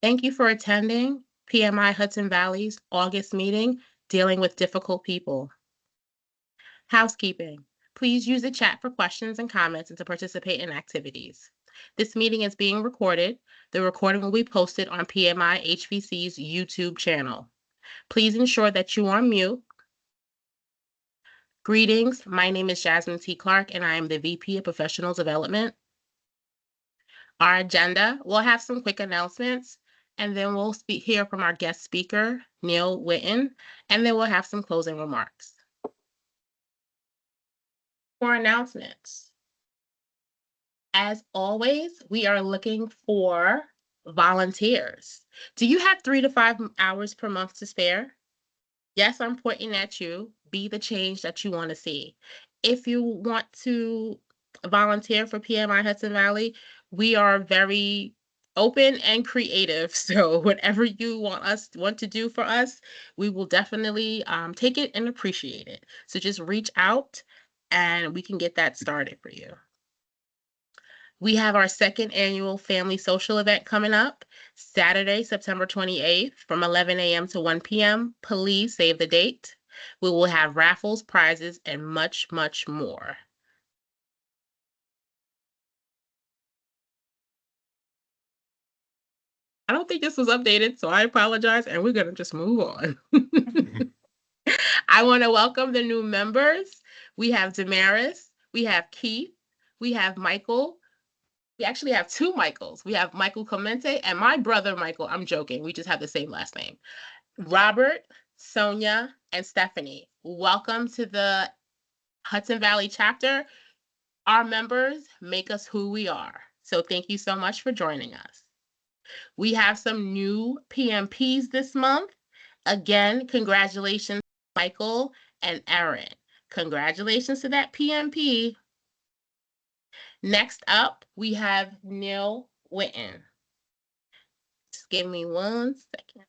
Thank you for attending PMI Hudson Valley's August meeting, Dealing with Difficult People. Housekeeping. Please use the chat for questions and comments and to participate in activities. This meeting is being recorded. The recording will be posted on PMI HVC's YouTube channel. Please ensure that you are on mute. Greetings, my name is Jasmine T. Clark and I am the VP of Professional Development. Our agenda, we'll have some quick announcements and then we'll hear from our guest speaker, Neil Witten, and then we'll have some closing remarks. For announcements, as always, we are looking for volunteers. Do you have 3 to 5 hours per month to spare? Yes, I'm pointing at you. Be the change that you want to see. If you want to volunteer for PMI Hudson Valley, we are very open and creative. So whatever you want to do for us, we will definitely take it and appreciate it. So just reach out and we can get that started for you. We have our second annual family social event coming up Saturday, September 28th from 11 a.m. to 1 p.m. Please save the date. We will have raffles, prizes, and much, much more. I don't think this was updated, so I apologize, and we're going to just move on. I want to welcome the new members. We have Damaris, we have Keith, we have Michael. We actually have 2 Michaels. We have Michael Clemente and my brother Michael. I'm joking. We just have the same last name. Robert, Sonia, and Stephanie. Welcome to the Hudson Valley chapter. Our members make us who we are. So thank you so much for joining us. We have some new PMPs this month. Again, congratulations, Michael and Erin. Congratulations to that PMP. Next up, we have Neil Witten. Just give me 1 second.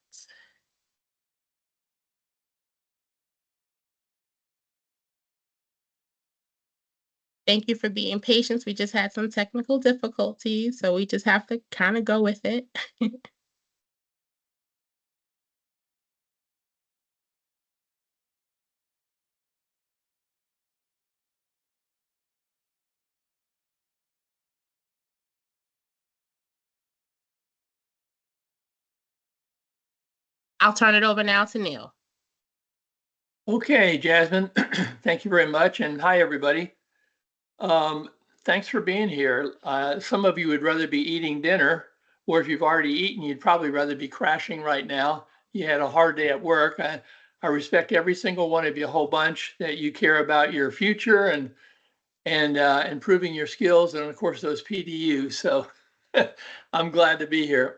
Thank you for being patient. We just had some technical difficulties, so we just have to kind of go with it. I'll turn it over now to Neil. Okay, Jasmine, thank you very much. And hi, everybody. Thanks for being here. Some of you would rather be eating dinner, or if you've already eaten, you'd probably rather be crashing right now. You had a hard day at work. I respect every single one of you a whole bunch, that you care about your future and improving your skills, and of course those PDUs. So I'm glad to be here.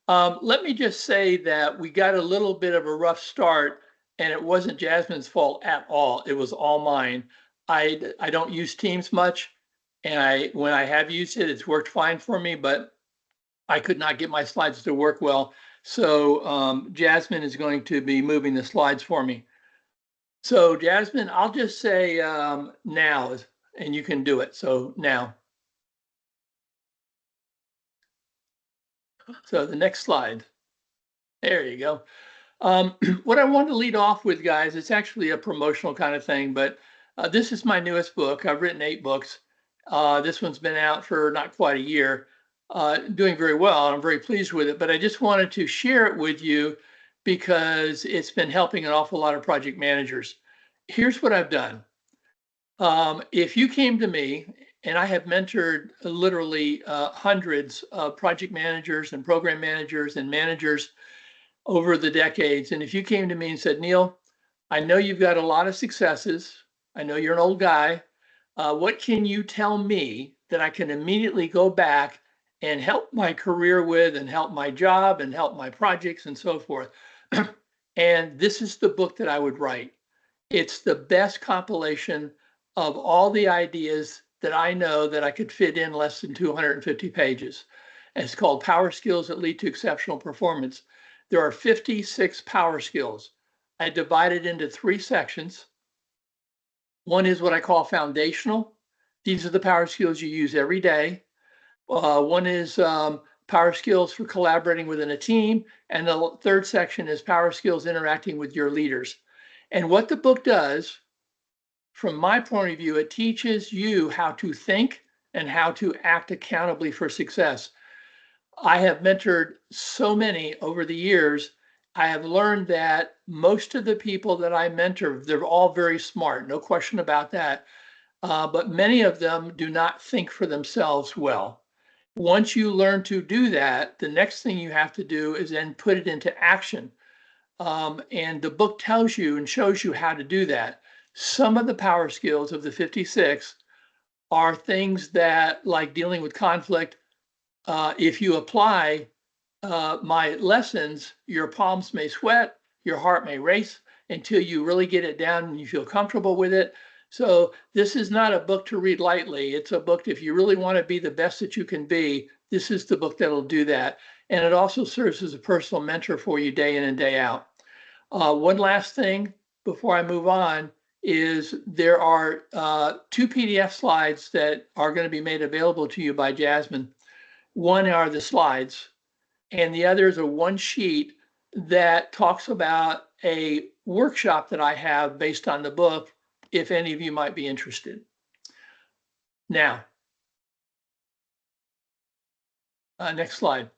Let me just say that we got a little bit of a rough start, and it wasn't Jasmine's fault at all. It was all mine. I don't use Teams much, and when I have used it, it's worked fine for me, but I could not get my slides to work well. So Jasmine is going to be moving the slides for me. So Jasmine, I'll just say now, and you can do it. So now. So the next slide. There you go. What I want to lead off with, guys, it's actually a promotional kind of thing, but this is my newest book. I've written 8 books. This one's been out for not quite a year, doing very well. I'm very pleased with it, but I just wanted to share it with you because it's been helping an awful lot of project managers. Here's what I've done. If you came to me, and I have mentored literally hundreds of project managers and program managers and managers over the decades. And if you came to me and said, Neil, I know you've got a lot of successes. I know you're an old guy. What can you tell me that I can immediately go back and help my career with, and help my job, and help my projects and so forth? And this is the book that I would write. It's the best compilation of all the ideas that I know that I could fit in less than 250 pages. And it's called Power Skills That Lead to Exceptional Performance. There are 56 power skills. I divide it into 3 sections. One is what I call foundational. These are the power skills you use every day. One is power skills for collaborating within a team. And the third section is power skills interacting with your leaders. And what the book does, from my point of view, it teaches you how to think and how to act accountably for success. I have mentored so many over the years. I have learned that most of the people that I mentor, they're all very smart, no question about that. But many of them do not think for themselves well. Once you learn to do that, the next thing you have to do is then put it into action. And the book tells you and shows you how to do that. Some of the power skills of the 56 are things that, like dealing with conflict, if you apply my lessons, your palms may sweat, your heart may race until you really get it down and you feel comfortable with it. So this is not a book to read lightly. It's a book, if you really want to be the best that you can be, this is the book that'll do that. And it also serves as a personal mentor for you day in and day out. One last thing before I move on is there are 2 PDF slides that are going to be made available to you by Jasmine. One are the slides, and the other is a one sheet that talks about a workshop that I have based on the book, if any of you might be interested. Now, next slide.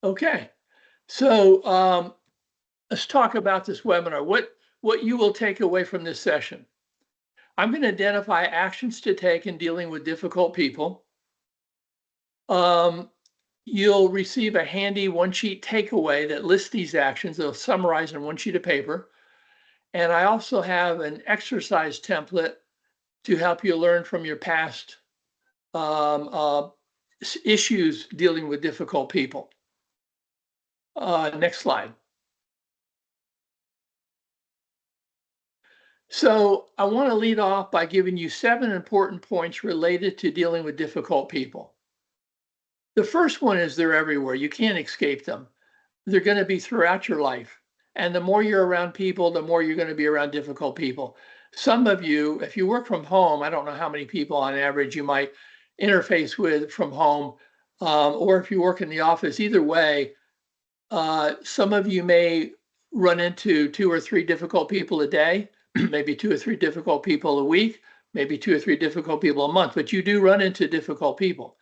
Okay, so let's talk about this webinar. What you will take away from this session. I'm going to identify actions to take in dealing with difficult people. You'll receive a handy one-sheet takeaway that lists these actions. They'll summarize on one sheet of paper. And I also have an exercise template to help you learn from your past issues dealing with difficult people. Next slide. So I want to lead off by giving you 7 important points related to dealing with difficult people. The first one is they're everywhere. You can't escape them. They're going to be throughout your life. And the more you're around people, the more you're going to be around difficult people. Some of you, if you work from home, I don't know how many people on average you might interface with from home, or if you work in the office, either way, some of you may run into 2 or 3 difficult people a day, maybe 2 or 3 difficult people a week, maybe 2 or 3 difficult people a month, but you do run into difficult people.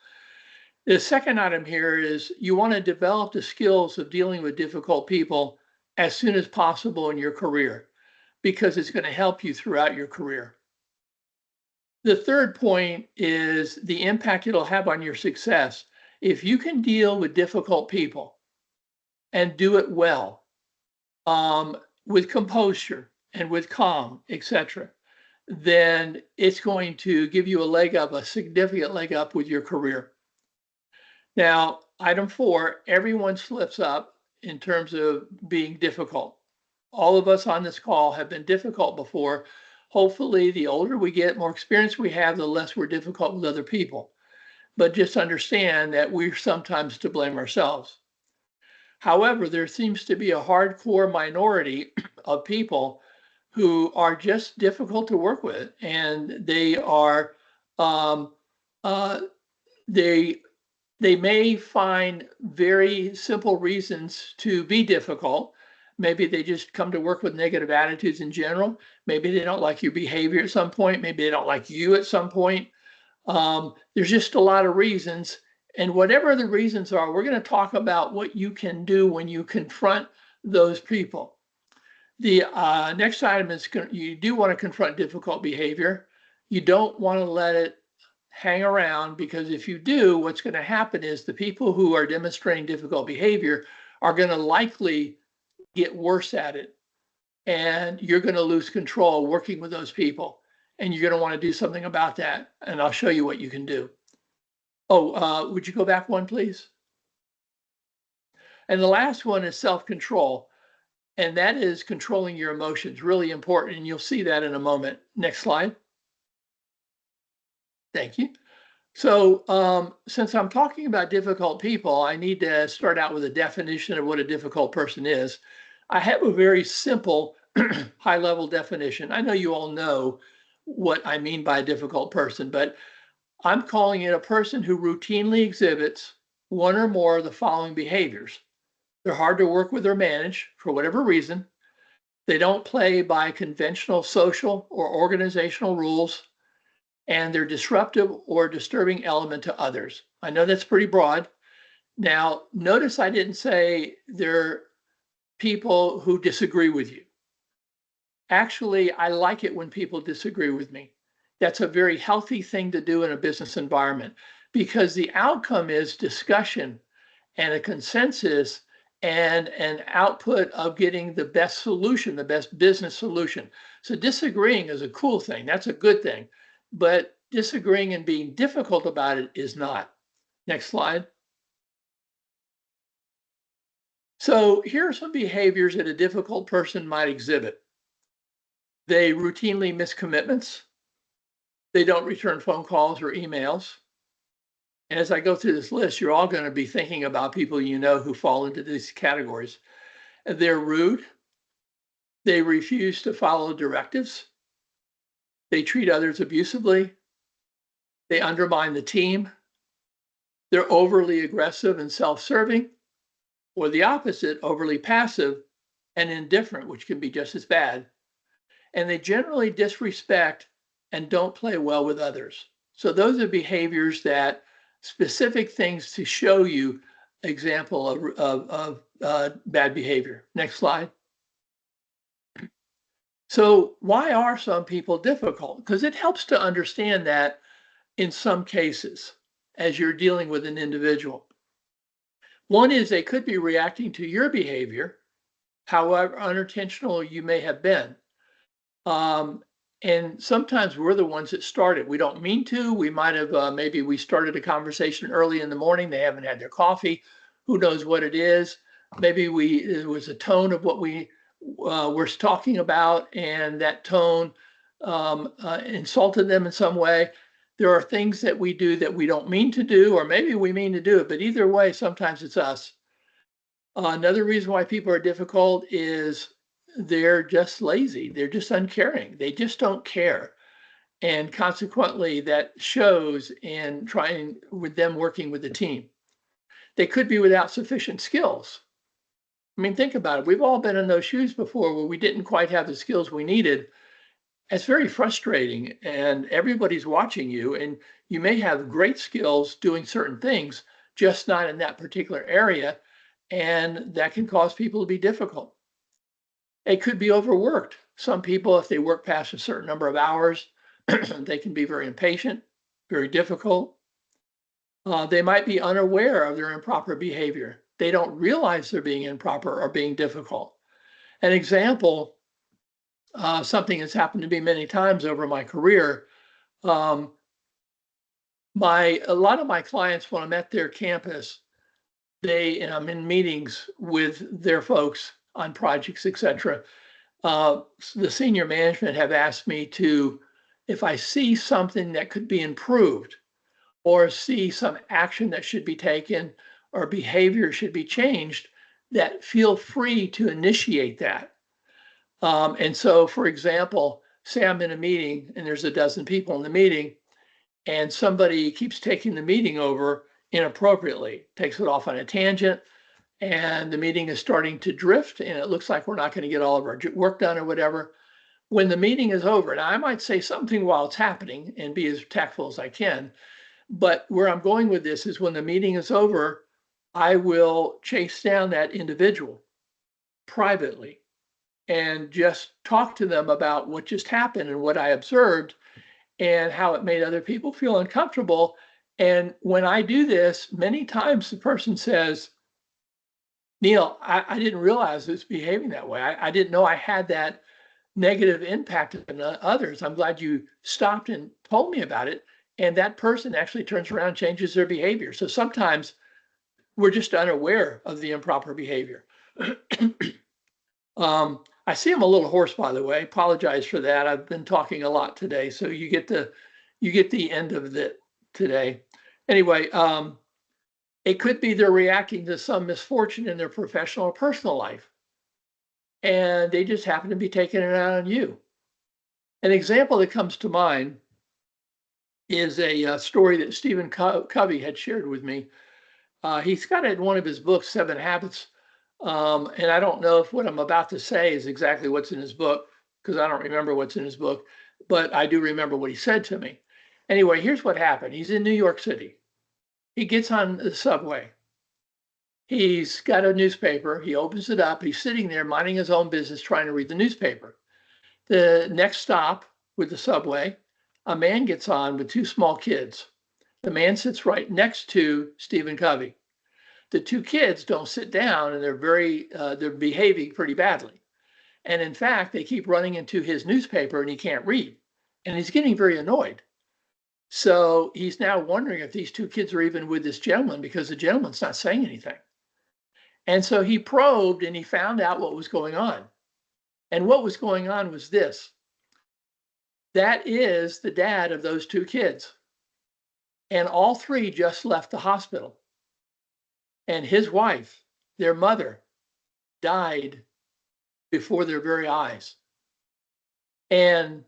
The second item here is you want to develop the skills of dealing with difficult people as soon as possible in your career, because it's going to help you throughout your career. The third point is the impact it'll have on your success. If you can deal with difficult people and do it well, with composure and with calm, etc., then it's going to give you a leg up, a significant leg up with your career. Now, item 4, everyone slips up in terms of being difficult. All of us on this call have been difficult before. Hopefully, the older we get, more experience we have, the less we're difficult with other people. But just understand that we're sometimes to blame ourselves. However, there seems to be a hardcore minority of people who are just difficult to work with, and they are they may find very simple reasons to be difficult. Maybe they just come to work with negative attitudes in general. Maybe they don't like your behavior at some point. Maybe they don't like you at some point. There's just a lot of reasons. And whatever the reasons are, we're going to talk about what you can do when you confront those people. The next item is you do want to confront difficult behavior. You don't want to let it hang around, because if you do, what's going to happen is the people who are demonstrating difficult behavior are going to likely get worse at it. And you're going to lose control working with those people. And you're going to want to do something about that. And I'll show you what you can do. Oh, would you go back one, please? And the last one is self-control. And that is controlling your emotions, really important. And you'll see that in a moment. Next slide. Thank you. So since I'm talking about difficult people, I need to start out with a definition of what a difficult person is. I have a very simple high level definition. I know you all know what I mean by a difficult person, but I'm calling it a person who routinely exhibits one or more of the following behaviors. They're hard to work with or manage for whatever reason. They don't play by conventional social or organizational rules, and they're disruptive or disturbing element to others. I know that's pretty broad. Now, notice I didn't say they're people who disagree with you. Actually, I like it when people disagree with me. That's a very healthy thing to do in a business environment because the outcome is discussion and a consensus and an output of getting the best solution, the best business solution. So disagreeing is a cool thing. That's a good thing. But disagreeing and being difficult about it is not. Next slide. So here are some behaviors that a difficult person might exhibit. They routinely miss commitments. They don't return phone calls or emails. And as I go through this list, you're all going to be thinking about people you know who fall into these categories. They're rude. They refuse to follow directives. They treat others abusively. They undermine the team. They're overly aggressive and self-serving, or the opposite, overly passive and indifferent, which can be just as bad. And they generally disrespect and don't play well with others. So those are behaviors that specific things to show you example of bad behavior. Next slide. So why are some people difficult? Because it helps to understand that in some cases as you're dealing with an individual. One is they could be reacting to your behavior, however unintentional you may have been. And sometimes we're the ones that started. We don't mean to. We might have, maybe we started a conversation early in the morning. They haven't had their coffee. Who knows what it is? Maybe it was a tone of what we were talking about, and that tone insulted them in some way. There are things that we do that we don't mean to do, or maybe we mean to do it, but either way, sometimes it's us. Another reason why people are difficult is they're just lazy. They're just uncaring. They just don't care. And consequently, that shows in trying with them working with the team. They could be without sufficient skills. I mean, think about it. We've all been in those shoes before where we didn't quite have the skills we needed. It's very frustrating, and everybody's watching you, and you may have great skills doing certain things, just not in that particular area. And that can cause people to be difficult. It could be overworked. Some people, if they work past a certain number of hours, they can be very impatient, very difficult. They might be unaware of their improper behavior. They don't realize they're being improper or being difficult. An example, something that's happened to me many times over my career. A lot of my clients, when I'm at their campus, and I'm in meetings with their folks on projects, etc. The senior management have asked me to, if I see something that could be improved or see some action that should be taken or behavior should be changed, that feel free to initiate that. And so, for example, say I'm in a meeting and there's a dozen people in the meeting and somebody keeps taking the meeting over inappropriately, takes it off on a tangent, and the meeting is starting to drift and it looks like we're not going to get all of our work done or whatever. When the meeting is over, and I might say something while it's happening and be as tactful as I can, but where I'm going with this is when the meeting is over, I will chase down that individual privately and just talk to them about what just happened and what I observed and how it made other people feel uncomfortable. And when I do this, many times the person says, Neil, I didn't realize it was behaving that way. I didn't know I had that negative impact on others. I'm glad you stopped and told me about it. And that person actually turns around and changes their behavior. So sometimes we're just unaware of the improper behavior. I see I'm a little hoarse, by the way. Apologize for that. I've been talking a lot today, so you get the end of it today. Anyway, it could be they're reacting to some misfortune in their professional or personal life, and they just happen to be taking it out on you. An example that comes to mind is a story that Stephen Covey had shared with me. He's got it in one of his books, Seven Habits. And I don't know if what I'm about to say is exactly what's in his book, because I don't remember what's in his book, but I do remember what he said to me. Anyway, here's what happened. He's in New York City. He gets on the subway. He's got a newspaper. He opens it up. He's sitting there minding his own business, trying to read the newspaper. The next stop with the subway, a man gets on with two small kids. The man sits right next to Stephen Covey. The two kids don't sit down, and they're behaving pretty badly. And in fact, they keep running into his newspaper and he can't read. And he's getting very annoyed. So he's now wondering if these two kids are even with this gentleman, because the gentleman's not saying anything. And so he probed and he found out what was going on. And what was going on was this. That is the dad of those two kids. And all three just left the hospital. And his wife, their mother, died before their very eyes. And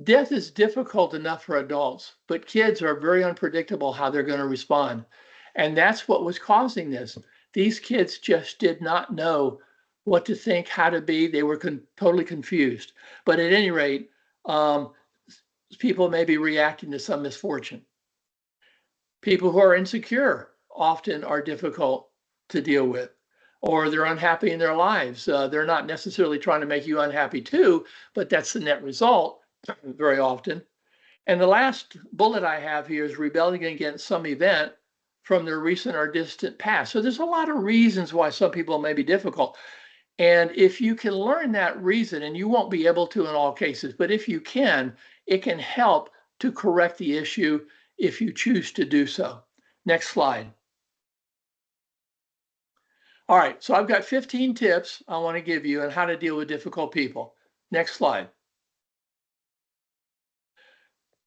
death is difficult enough for adults, but kids are very unpredictable how they're going to respond. And that's what was causing this. These kids just did not know what to think, how to be. They were totally confused. But at any rate, people may be reacting to some misfortune. People who are insecure often are difficult to deal with, or they're unhappy in their lives. They're not necessarily trying to make you unhappy too, but that's the net result very often. And the last bullet I have here is rebelling against some event from their recent or distant past. So there's a lot of reasons why some people may be difficult. And if you can learn that reason, and you won't be able to in all cases, but if you can, it can help to correct the issue if you choose to do so. Next slide. All right, so I've got 15 tips I want to give you on how to deal with difficult people. Next slide.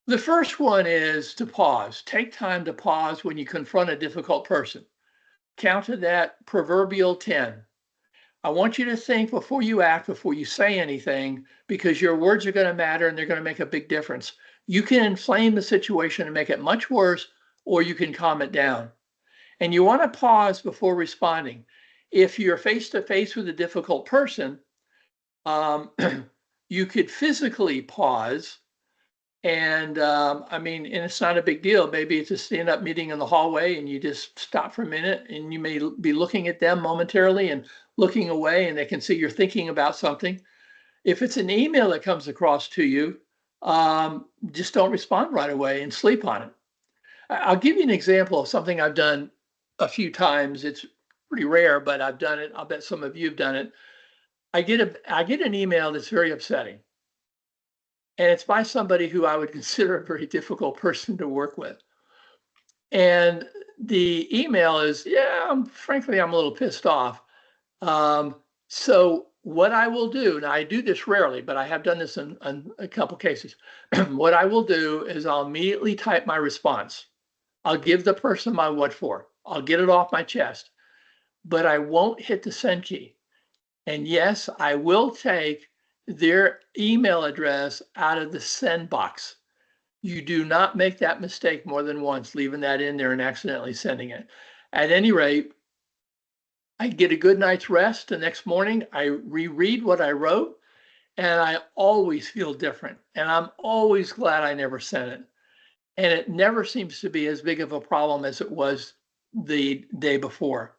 The first one is to pause. Take time to pause when you confront a difficult person. Count to that proverbial 10. I want you to think before you act, before you say anything, because your words are going to matter and they're going to make a big difference. You can inflame the situation and make it much worse, or you can calm it down. And you want to pause before responding. If you're face to face with a difficult person, you could physically pause. And and it's not a big deal. Maybe it's a stand-up meeting in the hallway and you just stop for a minute and you may be looking at them momentarily and looking away, and they can see you're thinking about something. If it's an email that comes across to you, just don't respond right away and sleep on it. I'll give you an example of something I've done a few times. It's pretty rare, but I've done it. I'll bet some of you have done it. I get an email that's very upsetting. And it's by somebody who I would consider a very difficult person to work with. And the email is, frankly, I'm a little pissed off. So what I will do, and I do this rarely, but I have done this in a couple cases. What I will do is I'll immediately type my response. I'll give the person my what for. I'll get it off my chest, but I won't hit the send key. And yes, I will take their email address out of the send box. You do not make that mistake more than once, leaving that in there and accidentally sending it. At any rate, I get a good night's rest. The next morning, I reread what I wrote, and I always feel different. And I'm always glad I never sent it. And it never seems to be as big of a problem as it was the day before.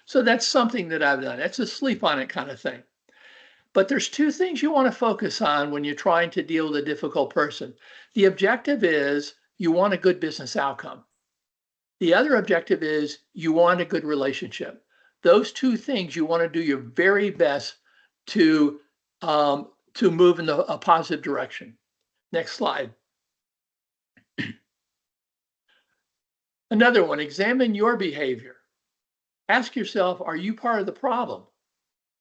So that's something that I've done. It's a sleep on it kind of thing. But there's two things you want to focus on when you're trying to deal with a difficult person. The objective is you want a good business outcome. The other objective is you want a good relationship. Those two things you want to do your very best to move in a positive direction. Next slide. Another one, examine your behavior. Ask yourself, are you part of the problem?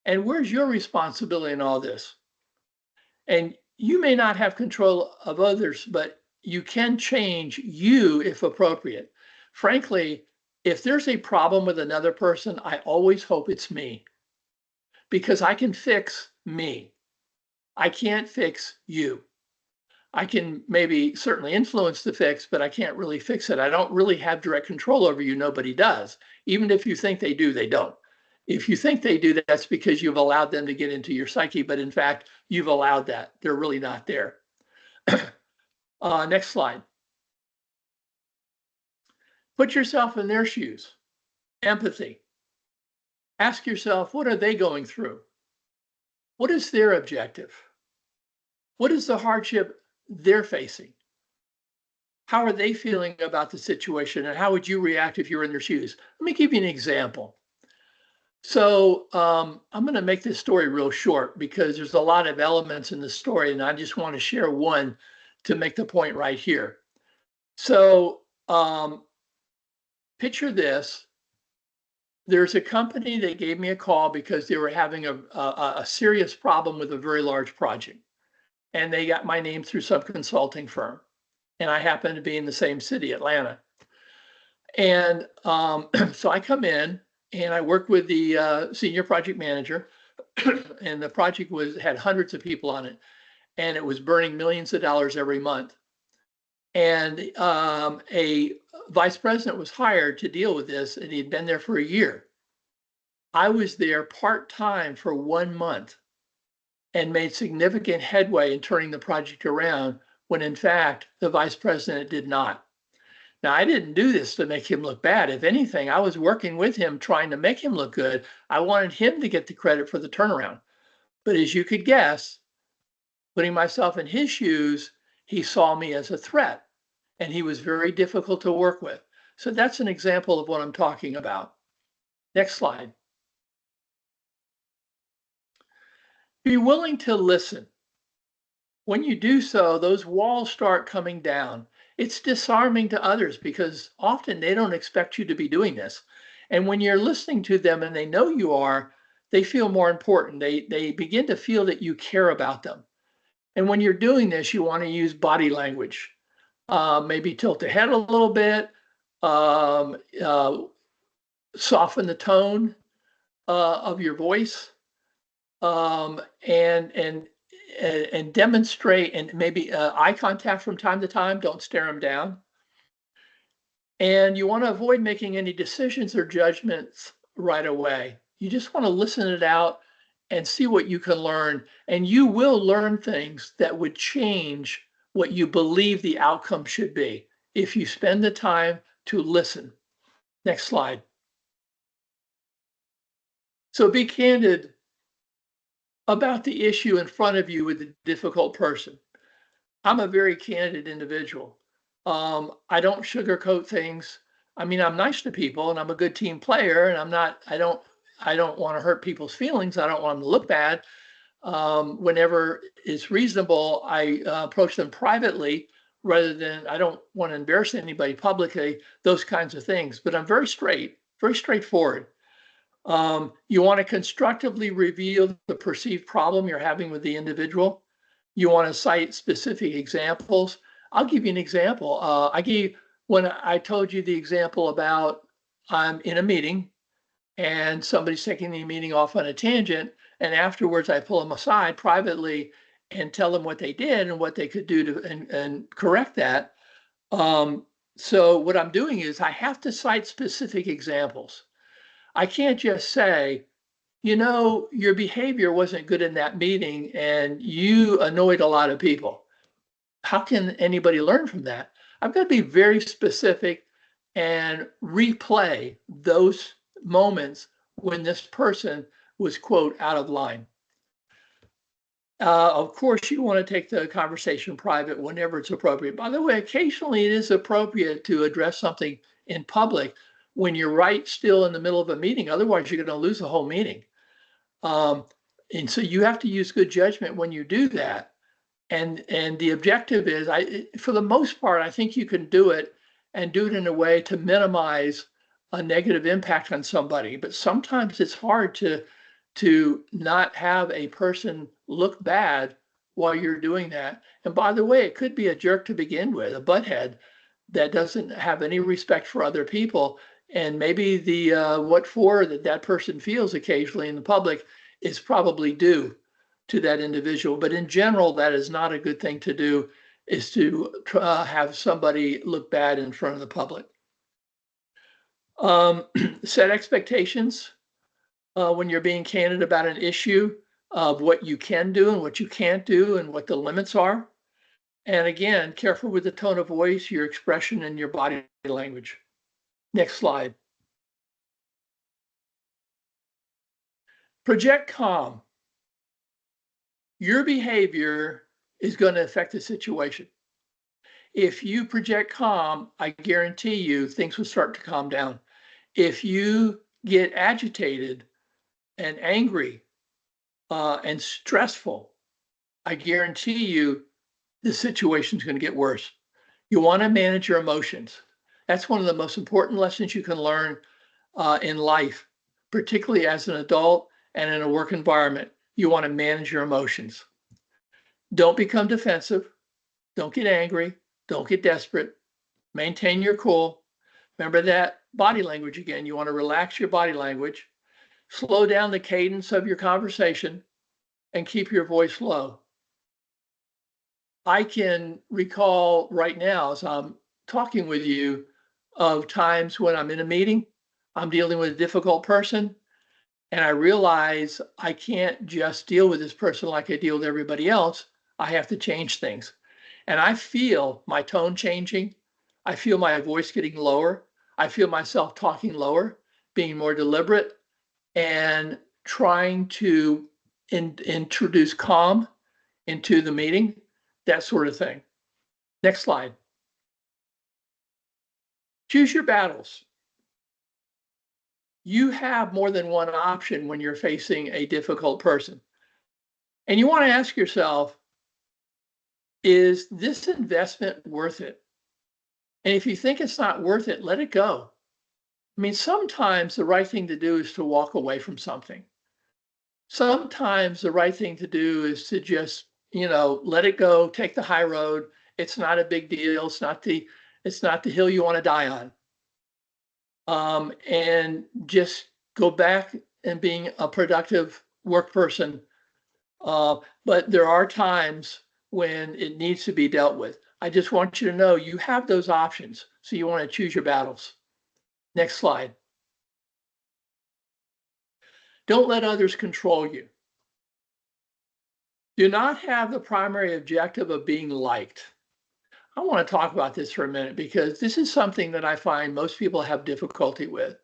And where's your responsibility in all this? And you may not have control of others, but you can change you if appropriate. Frankly, if there's a problem with another person, I always hope it's me because I can fix me. I can't fix you. I can maybe certainly influence the fix, but I can't really fix it. I don't really have direct control over you. Nobody does. Even if you think they do, they don't. If you think they do, that's because you've allowed them to get into your psyche. But in fact, you've allowed that. They're really not there. Next slide. Put yourself in their shoes. Empathy. Ask yourself, what are they going through? What is their objective? What is the hardship they're facing? How are they feeling about the situation? And how would you react if you were in their shoes? Let me give you an example. So I'm going to make this story real short because there's a lot of elements in the story, and I just want to share one to make the point right here. So picture this. There's a company that gave me a call because they were having a serious problem with a very large project. And they got my name through some consulting firm. And I happen to be in the same city, Atlanta. And so I come in and I work with the senior project manager. And the project had hundreds of people on it. And it was burning millions of dollars every month. And a vice president was hired to deal with this, and he'd been there for a year. I was there part-time for 1 month and made significant headway in turning the project around when in fact the vice president did not. Now, I didn't do this to make him look bad. If anything, I was working with him trying to make him look good. I wanted him to get the credit for the turnaround. But as you could guess, putting myself in his shoes, he saw me as a threat, and he was very difficult to work with. So that's an example of what I'm talking about. Next slide. Be willing to listen. When you do so, those walls start coming down. It's disarming to others because often they don't expect you to be doing this. And when you're listening to them and they know you are, they feel more important. They begin to feel that you care about them. And when you're doing this, you want to use body language. Maybe tilt the head a little bit, soften the tone of your voice, and demonstrate, and maybe eye contact from time to time. Don't stare them down. And you want to avoid making any decisions or judgments right away. You just want to listen it out and see what you can learn. And you will learn things that would change what you believe the outcome should be if you spend the time to listen. Next slide. So be candid about the issue in front of you with the difficult person. I'm a very candid individual. I don't sugarcoat things. I mean, I'm nice to people and I'm a good team player, and I don't want to hurt people's feelings. I don't want them to look bad. Whenever it's reasonable, I approach them privately rather than, I don't want to embarrass anybody publicly, those kinds of things. But I'm very straightforward. You want to constructively reveal the perceived problem you're having with the individual. You want to cite specific examples. I'll give you an example. When I told you the example about I'm in a meeting and somebody's taking the meeting off on a tangent, and afterwards I pull them aside privately and tell them what they did and what they could do to and correct that. So what I'm doing is I have to cite specific examples. I can't just say, you know, your behavior wasn't good in that meeting and you annoyed a lot of people. How can anybody learn from that? I've got to be very specific and replay those moments when this person was, quote, out of line. Of course, you want to take the conversation private whenever it's appropriate. By the way, occasionally it is appropriate to address something in public when you're right still in the middle of a meeting. Otherwise, you're going to lose the whole meeting. And so you have to use good judgment when you do that. And the objective is, for the most part, I think you can do it and do it in a way to minimize a negative impact on somebody. But sometimes it's hard to not have a person look bad while you're doing that. And by the way, it could be a jerk to begin with, a butthead that doesn't have any respect for other people. And maybe the what for that person feels occasionally in the public is probably due to that individual. But in general, that is not a good thing to do, is to have somebody look bad in front of the public. Set expectations when you're being candid about an issue of what you can do and what you can't do and what the limits are. And again, careful with the tone of voice, your expression, and your body language. Next slide. Project calm. Your behavior is going to affect the situation. If you project calm, I guarantee you things will start to calm down. If you get agitated and angry and stressful, I guarantee you the situation is going to get worse. You want to manage your emotions. That's one of the most important lessons you can learn in life, particularly as an adult and in a work environment. You want to manage your emotions. Don't become defensive. Don't get angry. Don't get desperate. Maintain your cool. Remember that body language again. You want to relax your body language. Slow down the cadence of your conversation and keep your voice low. I can recall right now as I'm talking with you of times when I'm in a meeting, I'm dealing with a difficult person, and I realize I can't just deal with this person like I deal with everybody else. I have to change things. And I feel my tone changing. I feel my voice getting lower. I feel myself talking lower, being more deliberate, and trying to introduce calm into the meeting, that sort of thing. Next slide. Choose your battles. You have more than one option when you're facing a difficult person. And you want to ask yourself, is this investment worth it? And if you think it's not worth it, let it go. I mean, sometimes the right thing to do is to walk away from something. Sometimes the right thing to do is to just, let it go, take the high road. It's not a big deal. It's not the hill you want to die on. And just go back and being a productive work person. But there are times when it needs to be dealt with. I just want you to know you have those options. So you want to choose your battles. Next slide. Don't let others control you. Do not have the primary objective of being liked. I want to talk about this for a minute because this is something that I find most people have difficulty with.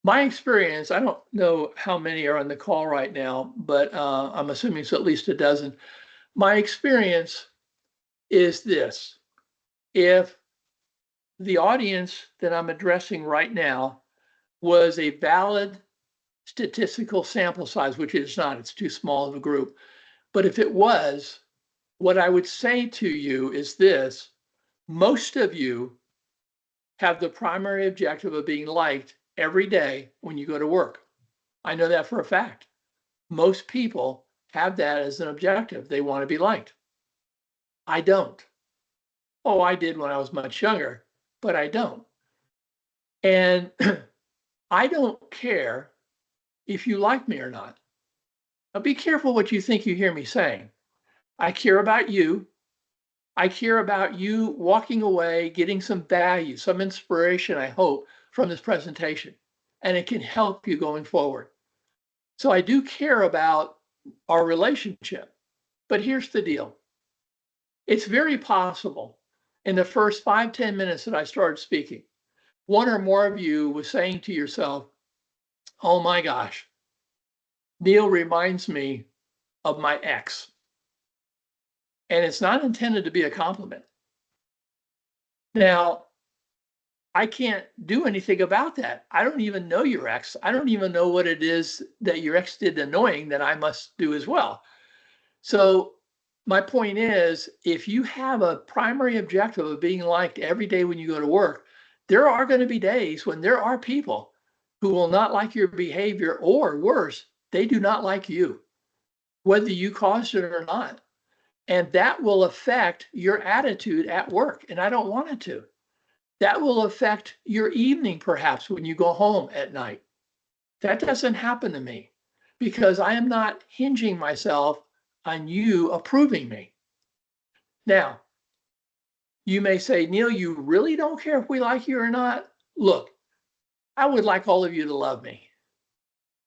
My experience, I don't know how many are on the call right now, but I'm assuming it's at least a dozen. My experience is this. If the audience that I'm addressing right now was a valid statistical sample size, which it's not, it's too small of a group. But if it was, what I would say to you is this: most of you have the primary objective of being liked every day when you go to work. I know that for a fact. Most people have that as an objective. They want to be liked. I don't. Oh, I did when I was much younger, but I don't. And I don't care if you like me or not. Now be careful what you think you hear me saying. I care about you. I care about you walking away, getting some value, some inspiration, I hope, from this presentation. And it can help you going forward. So I do care about our relationship. But here's the deal. It's very possible in the first 5-10 minutes that I started speaking, one or more of you was saying to yourself, oh my gosh, Neil reminds me of my ex. And it's not intended to be a compliment. Now, I can't do anything about that. I don't even know your ex. I don't even know what it is that your ex did annoying that I must do as well. So my point is, if you have a primary objective of being liked every day when you go to work, there are going to be days when there are people who will not like your behavior, or worse, they do not like you. whether you caused it or not. And that will affect your attitude at work. And I don't want it to. That will affect your evening, perhaps, when you go home at night. That doesn't happen to me because I am not hinging myself on you approving me. Now, you may say, Neil, you really don't care if we like you or not? Look, I would like all of you to love me,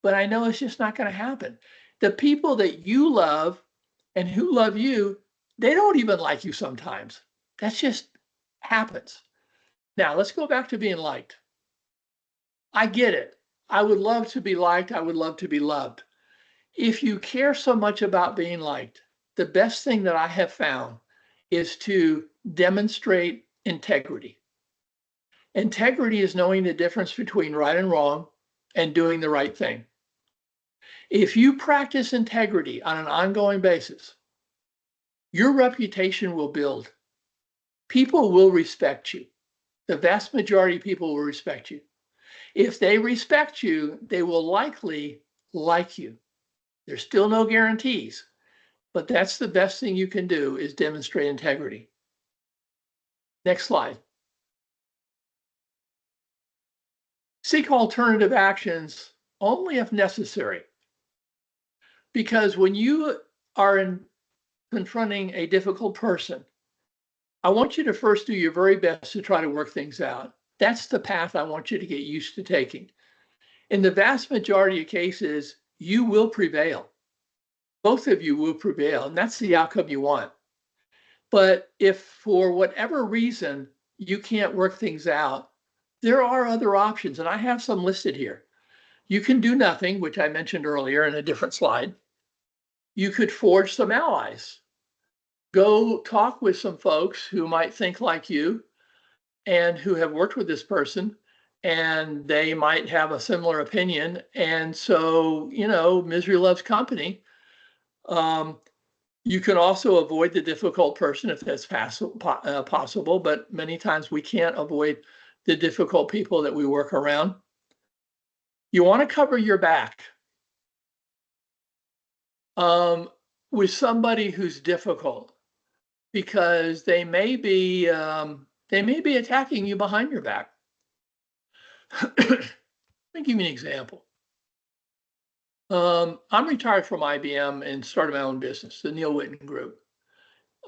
but I know it's just not going to happen. The people that you love and who love you, they don't even like you sometimes. That just happens. Now, let's go back to being liked. I get it. I would love to be liked. I would love to be loved. If you care so much about being liked, the best thing that I have found is to demonstrate integrity. Integrity is knowing the difference between right and wrong and doing the right thing. If you practice integrity on an ongoing basis, your reputation will build. People will respect you. The vast majority of people will respect you. If they respect you, they will likely like you. There's still no guarantees, but that's the best thing you can do is demonstrate integrity. Next slide. Seek alternative actions only if necessary. Because when you are confronting a difficult person, I want you to first do your very best to try to work things out. That's the path I want you to get used to taking. In the vast majority of cases, you will prevail. Both of you will prevail, and that's the outcome you want. But if for whatever reason you can't work things out, there are other options, and I have some listed here. You can do nothing, which I mentioned earlier in a different slide. You could forge some allies. Go talk with some folks who might think like you and who have worked with this person, and they might have a similar opinion. And so, misery loves company. You can also avoid the difficult person if that's possible, but many times we can't avoid the difficult people that we work around. You want to cover your back with somebody who's difficult because they may be attacking you behind your back. Let me give you an example. I'm retired from IBM and started my own business, the Neil Witten Group.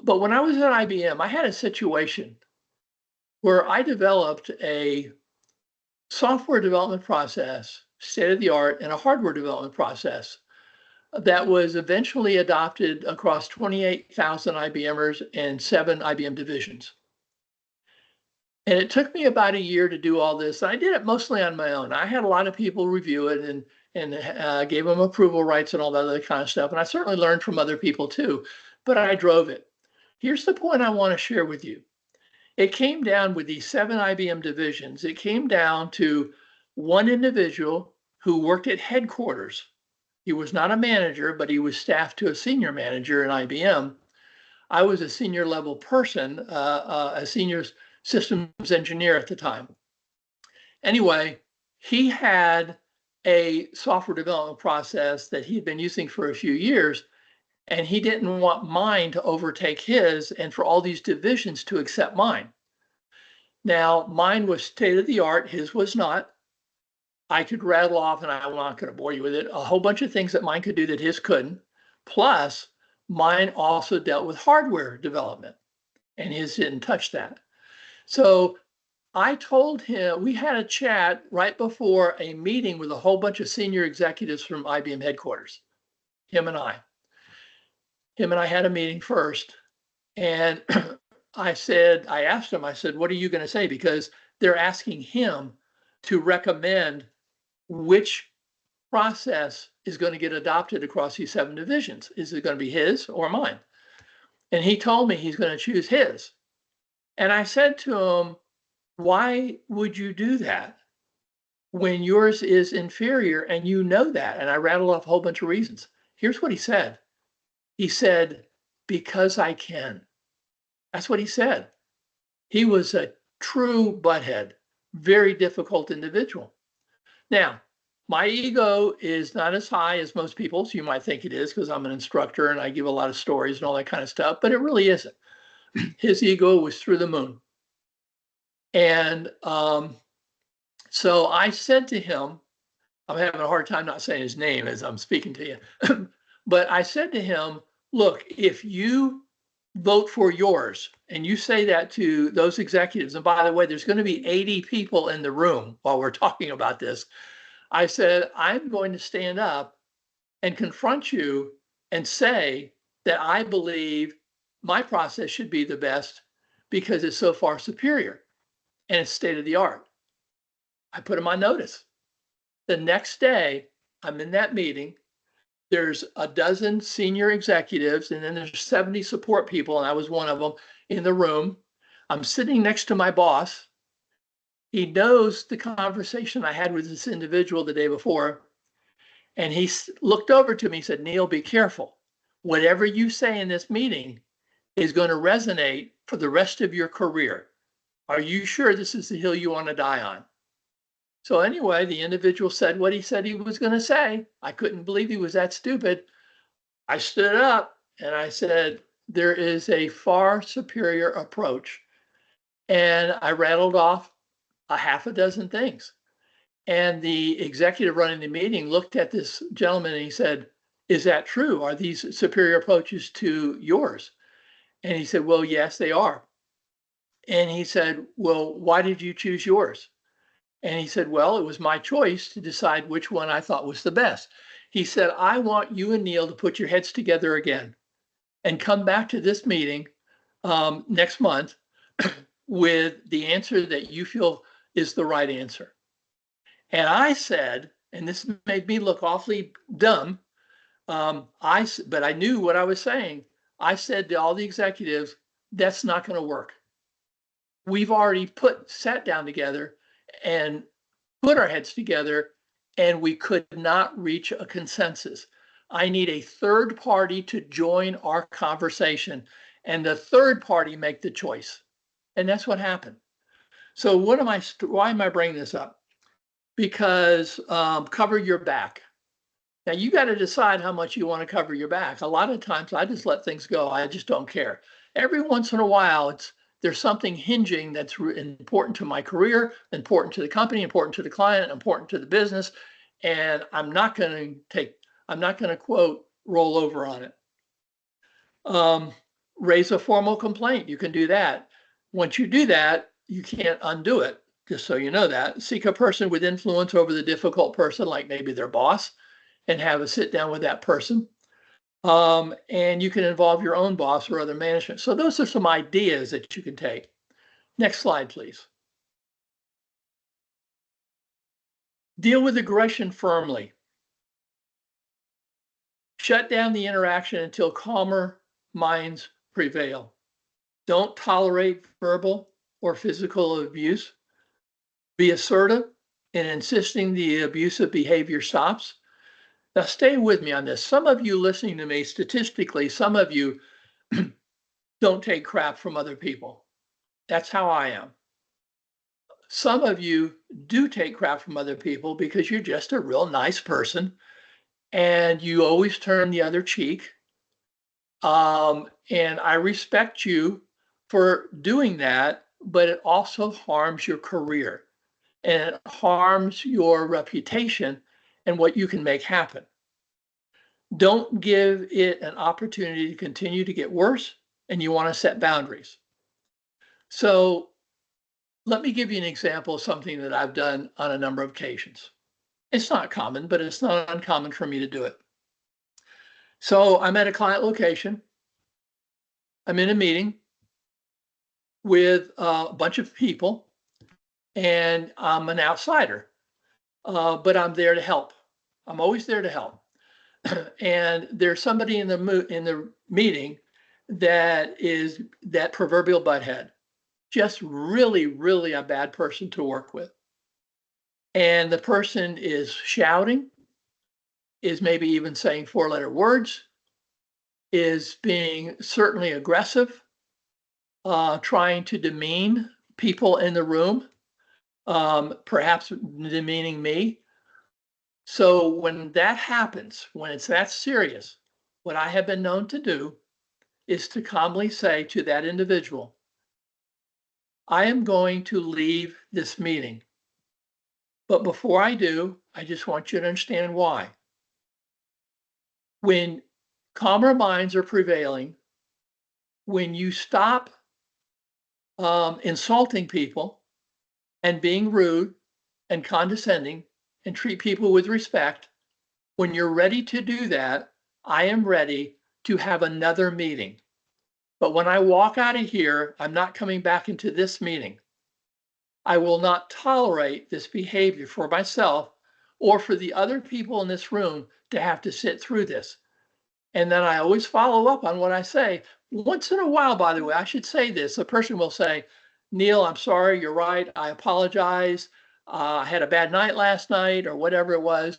But when I was at IBM, I had a situation where I developed a software development process, state of the art, and a hardware development process that was eventually adopted across 28,000 IBMers and 7 IBM divisions. And it took me about a year to do all this. I did it mostly on my own. I had a lot of people review it and gave them approval rights and all that other kind of stuff. And I certainly learned from other people too, but I drove it. Here's the point I want to share with you. It came down with these 7 IBM divisions. It came down to one individual who worked at headquarters. He was not a manager, but he was staffed to a senior manager in IBM. I was a senior level person, a senior systems engineer at the time. Anyway, he had a software development process that he'd been using for a few years, and he didn't want mine to overtake his and for all these divisions to accept mine. Now, mine was state of the art, his was not. I could rattle off, and I'm not going to bore you with it, a whole bunch of things that mine could do that his couldn't. Plus, mine also dealt with hardware development, and his didn't touch that. So I told him, we had a chat right before a meeting with a whole bunch of senior executives from IBM headquarters, him and I. Him and I had a meeting first. And I asked him, I said, what are you going to say? Because they're asking him to recommend which process is going to get adopted across these 7 divisions. Is it going to be his or mine? And he told me he's going to choose his. And I said to him, why would you do that when yours is inferior and you know that? And I rattled off a whole bunch of reasons. Here's what he said. He said, because I can. That's what he said. He was a true butthead, very difficult individual. Now, My ego is not as high as most people's. You might think it is because I'm an instructor and I give a lot of stories and all that kind of stuff, but it really isn't. His ego was through the moon. And so I said to him, I'm having a hard time not saying his name as I'm speaking to you, but I said to him, look, if you vote for yours and you say that to those executives, and by the way, there's going to be 80 people in the room while we're talking about this. I said, I'm going to stand up and confront you and say that I believe my process should be the best because it's so far superior and it's state of the art. I put him on notice. The next day, I'm in that meeting. There's a dozen senior executives, and then there's 70 support people, and I was one of them in the room. I'm sitting next to my boss. He knows the conversation I had with this individual the day before. And he looked over to me and said, Neil, be careful. Whatever you say in this meeting is going to resonate for the rest of your career. Are you sure this is the hill you want to die on? So anyway, the individual said what he said he was going to say. I couldn't believe he was that stupid. I stood up and I said, there is a far superior approach. And I rattled off a half a dozen things. And the executive running the meeting looked at this gentleman and he said, is that true? Are these superior approaches to yours? And he said, well, yes, they are. And he said, well, why did you choose yours? And he said, well, it was my choice to decide which one I thought was the best. He said, I want you and Neil to put your heads together again and come back to this meeting next month with the answer that you feel is the right answer. And I said, and this made me look awfully dumb, but I knew what I was saying. I said to all the executives, that's not going to work. We've already sat down together and put our heads together, and we could not reach a consensus. I need a third party to join our conversation, and the third party make the choice. And that's what happened. So why am I bringing this up? Because cover your back. Now you got to decide how much you want to cover your back. A lot of times I just let things go. I just don't care. Every once in a while, there's something hinging that's important to my career, important to the company, important to the client, important to the business, and I'm not going to quote roll over on it. Raise a formal complaint. You can do that. Once you do that, you can't undo it. Just so you know that. Seek a person with influence over the difficult person, like maybe their boss, and have a sit down with that person. And you can involve your own boss or other management. So those are some ideas that you can take. Next slide, please. Deal with aggression firmly. Shut down the interaction until calmer minds prevail. Don't tolerate verbal or physical abuse. Be assertive in insisting the abusive behavior stops. Now, stay with me on this. Some of you listening to me, statistically, some of you don't take crap from other people. That's how I am. Some of you do take crap from other people because you're just a real nice person and you always turn the other cheek. And I respect you for doing that, but it also harms your career and it harms your reputation and what you can make happen. Don't give it an opportunity to continue to get worse, and you want to set boundaries. So let me give you an example of something that I've done on a number of occasions. It's not common, but it's not uncommon for me to do it. So I'm at a client location. I'm in a meeting with a bunch of people, and I'm an outsider, but I'm there to help. I'm always there to help. And there's somebody in the meeting that is that proverbial butthead, just really, really a bad person to work with. And the person is shouting, is maybe even saying 4-letter words, is being certainly aggressive, trying to demean people in the room, perhaps demeaning me. So when that happens, when it's that serious, what I have been known to do is to calmly say to that individual, I am going to leave this meeting. But before I do, I just want you to understand why. When calmer minds are prevailing, when you stop insulting people and being rude and condescending and treat people with respect, when you're ready to do that, I am ready to have another meeting. But when I walk out of here, I'm not coming back into this meeting. I will not tolerate this behavior for myself or for the other people in this room to have to sit through this. And then I always follow up on what I say. Once in a while, by the way, I should say this. A person will say, Neil, I'm sorry, you're right. I apologize. I had a bad night last night or whatever it was.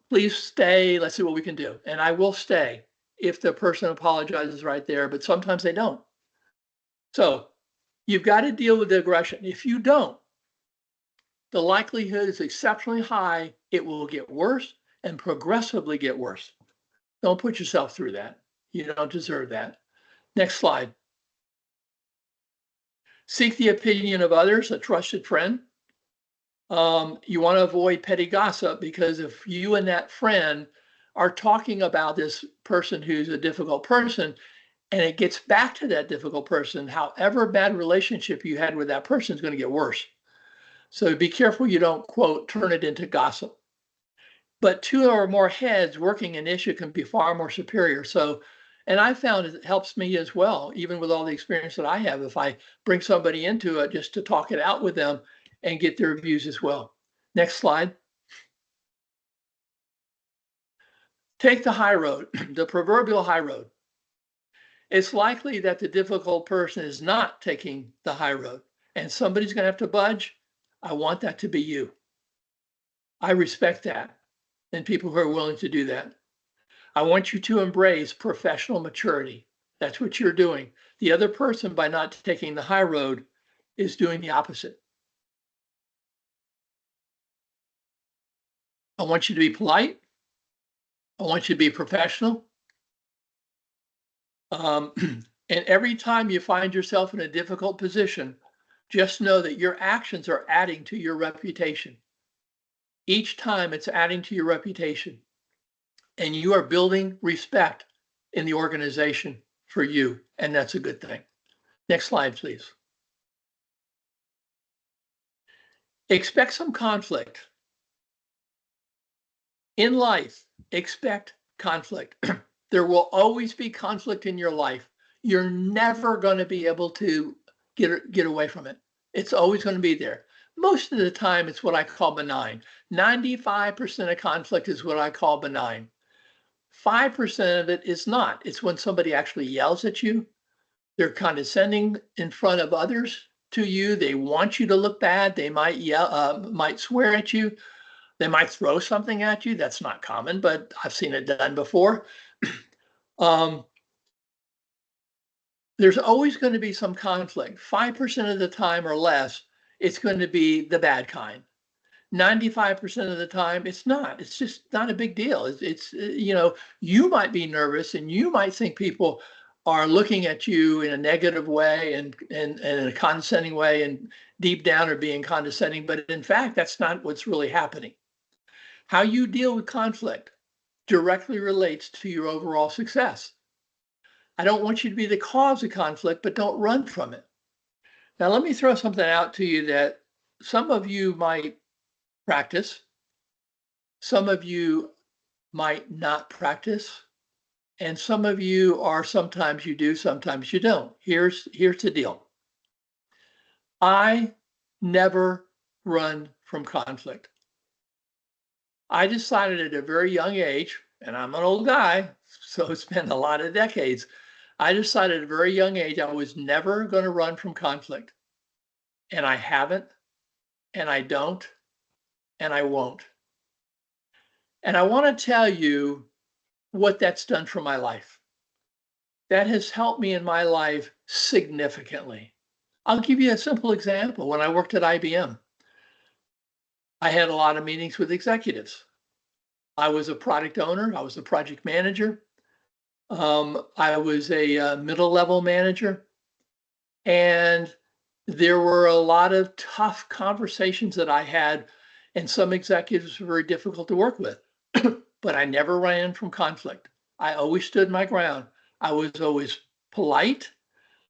Please stay. Let's see what we can do. And I will stay if the person apologizes right there, but sometimes they don't. So you've got to deal with the aggression. If you don't, the likelihood is exceptionally high it will get worse and progressively get worse. Don't put yourself through that. You don't deserve that. Next slide. Seek the opinion of others, a trusted friend. You want to avoid petty gossip, because if you and that friend are talking about this person who's a difficult person, and it gets back to that difficult person, however bad relationship you had with that person is going to get worse. So be careful you don't, quote, turn it into gossip. But two or more heads working an issue can be far more superior. So, and I found it helps me as well, even with all the experience that I have, if I bring somebody into it just to talk it out with them and get their views as well. Next slide. Take the high road, the proverbial high road. It's likely that the difficult person is not taking the high road and somebody's going to have to budge. I want that to be you. I respect that and people who are willing to do that. I want you to embrace professional maturity. That's what you're doing. The other person, by not taking the high road, is doing the opposite. I want you to be polite. I want you to be professional. And every time you find yourself in a difficult position, just know that your actions are adding to your reputation. Each time it's adding to your reputation, and you are building respect in the organization for you, and that's a good thing. Next slide, please. Expect some conflict. In life, expect conflict. There will always be conflict in your life. You're never going to be able to get away from it. It's always going to be there. Most of the time, it's what I call benign. 95% of conflict is what I call benign. 5% of it is not. It's when somebody actually yells at you. They're condescending in front of others to you. They want you to look bad. They might yell, might swear at you. They might throw something at you. That's not common, but I've seen it done before. There's always going to be some conflict. 5% of the time or less, it's going to be the bad kind. 95% of the time, it's not. It's just not a big deal. It's you know, you might be nervous and you might think people are looking at you in a negative way and in a condescending way, and deep down are being condescending. But in fact, that's not what's really happening. How you deal with conflict directly relates to your overall success. I don't want you to be the cause of conflict, but don't run from it. Now, let me throw something out to you that some of you might practice, some of you might not practice, and some of you are sometimes you do, sometimes you don't. Here's the deal. I never run from conflict. I decided at a very young age, and I'm an old guy, so it's been a lot of decades. I decided at a very young age I was never going to run from conflict. And I haven't, and I don't, and I won't. And I want to tell you what that's done for my life. That has helped me in my life significantly. I'll give you a simple example. When I worked at IBM, I had a lot of meetings with executives. I was a product owner. I was a project manager. I was a middle level manager. And there were a lot of tough conversations that I had, and some executives were very difficult to work with. But I never ran from conflict. I always stood my ground. I was always polite,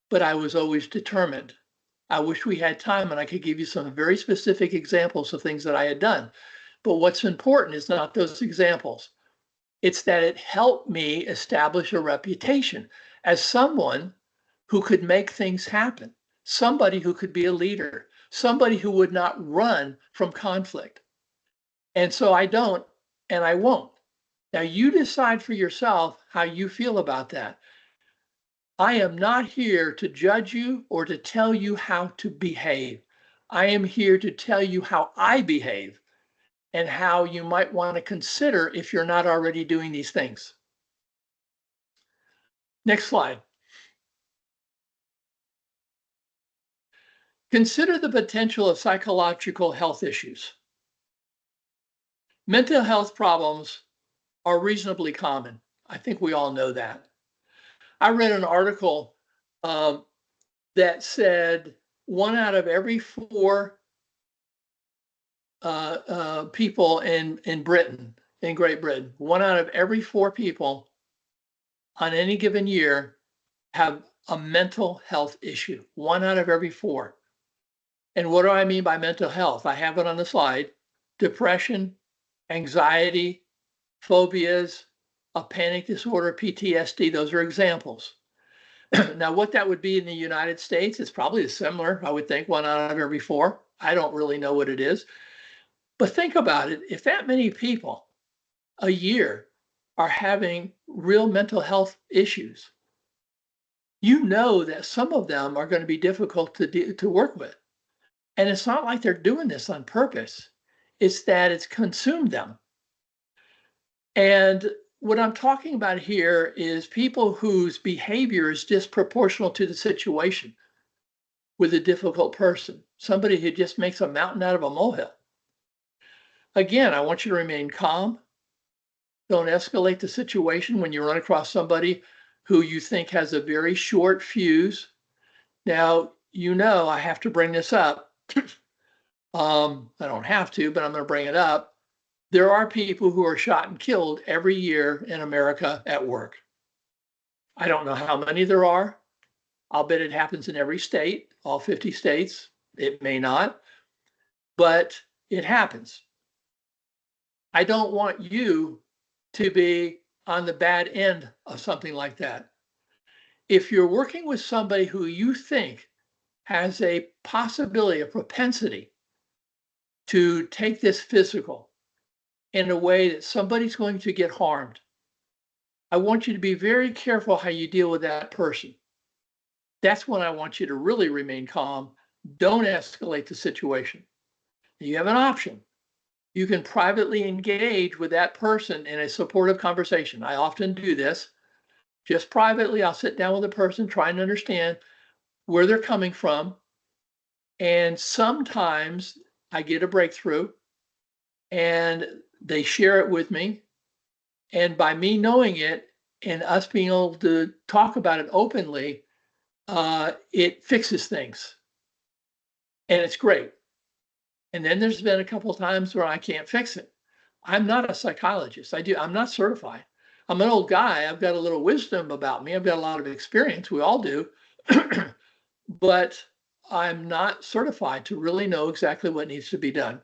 but I was always determined. I wish we had time and I could give you some very specific examples of things that I had done. But what's important is not those examples. It's that it helped me establish a reputation as someone who could make things happen, somebody who could be a leader, somebody who would not run from conflict. And so I don't, and I won't. Now you decide for yourself how you feel about that. I am not here to judge you or to tell you how to behave. I am here to tell you how I behave and how you might want to consider if you're not already doing these things. Next slide. Consider the potential of psychological health issues. Mental health problems are reasonably common. I think we all know that. I read an article that said 1 out of every 4 people in Britain, in Great Britain, 1 out of every 4 people on any given year have a mental health issue. 1 out of every 4. And what do I mean by mental health? I have it on the slide. Depression, anxiety, phobias, a panic disorder, PTSD, those are examples. Now, what that would be in the United States is probably similar, I would think, 1 out of every 4. I don't really know what it is. But think about it. If that many people a year are having real mental health issues, you know that some of them are going to be difficult to work with. And it's not like they're doing this on purpose. It's that it's consumed them. And what I'm talking about here is people whose behavior is disproportional to the situation with a difficult person, somebody who just makes a mountain out of a molehill. Again, I want you to remain calm. Don't escalate the situation when you run across somebody who you think has a very short fuse. Now, you know, I have to bring this up. I don't have to, but I'm going to bring it up. There are people who are shot and killed every year in America at work. I don't know how many there are. I'll bet it happens in every state, all 50 states. It may not, but it happens. I don't want you to be on the bad end of something like that. If you're working with somebody who you think has a possibility, a propensity to take this physical in a way that somebody's going to get harmed, I want you to be very careful how you deal with that person. That's when I want you to really remain calm. Don't escalate the situation. You have an option. You can privately engage with that person in a supportive conversation. I often do this. Just privately, I'll sit down with a person, try and understand where they're coming from. And sometimes I get a breakthrough and they share it with me. And by me knowing it and us being able to talk about it openly, it fixes things. And it's great. And then there's been a couple of times where I can't fix it. I'm not a psychologist. I'm not certified. I'm an old guy. I've got a little wisdom about me. I've got a lot of experience. We all do. But I'm not certified to really know exactly what needs to be done.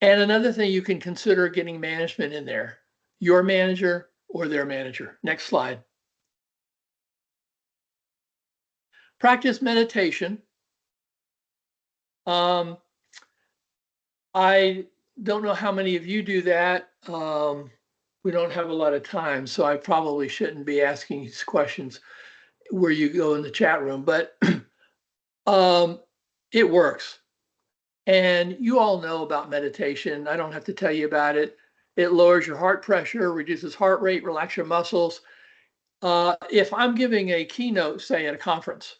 And another thing you can consider getting management in there, your manager or their manager. Next slide. Practice meditation. I don't know how many of you do that. We don't have a lot of time, so I probably shouldn't be asking these questions where you go in the chat room, but it works. And you all know about meditation. I don't have to tell you about it. It lowers your heart pressure, reduces heart rate, relax your muscles. If I'm giving a keynote, say at a conference,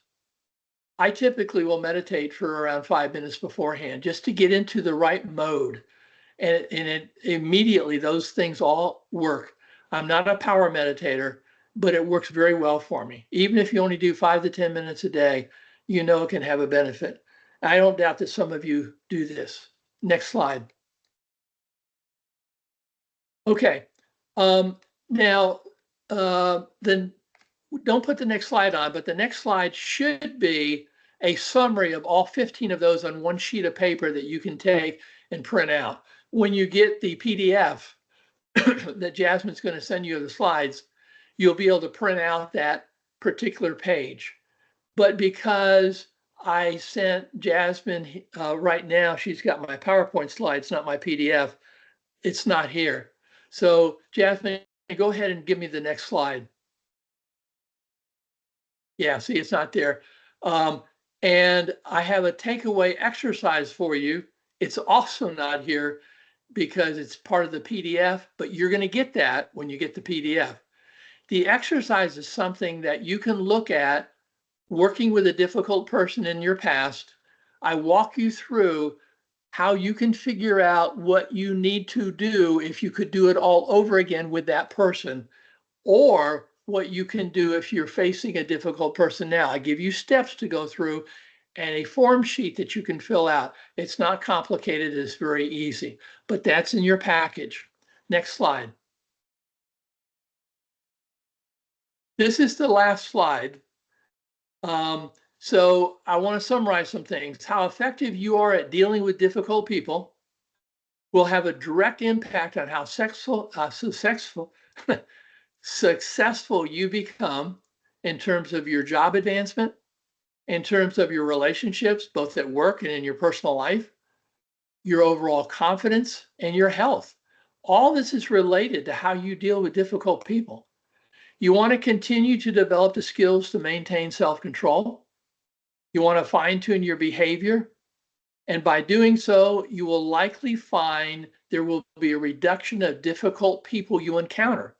I typically will meditate for around 5 minutes beforehand just to get into the right mode. And immediately those things all work. I'm not a power meditator, but it works very well for me. Even if you only do 5 to 10 minutes a day, you know it can have a benefit. I don't doubt that some of you do this. Next slide. Okay. Now, then don't put the next slide on, but the next slide should be a summary of all 15 of those on one sheet of paper that you can take and print out. When you get the PDF that Jasmine's going to send you the slides, you'll be able to print out that particular page. But because I sent Jasmine right now, she's got my PowerPoint slides, not my PDF, it's not here. So Jasmine, go ahead and give me the next slide. Yeah, see, it's not there. And I have a takeaway exercise for you. It's also not here because it's part of the PDF, but you're going to get that when you get the PDF. The exercise is something that you can look at working with a difficult person in your past. I walk you through how you can figure out what you need to do if you could do it all over again with that person, or what you can do if you're facing a difficult person now. I give you steps to go through and a form sheet that you can fill out. It's not complicated, it's very easy, but that's in your package. Next slide. This is the last slide. So I want to summarize some things. How effective you are at dealing with difficult people will have a direct impact on how successful you become in terms of your job advancement, in terms of your relationships, both at work and in your personal life, your overall confidence, and your health. All this is related to how you deal with difficult people. You want to continue to develop the skills to maintain self-control. You want to fine-tune your behavior. And by doing so, you will likely find there will be a reduction of difficult people you encounter.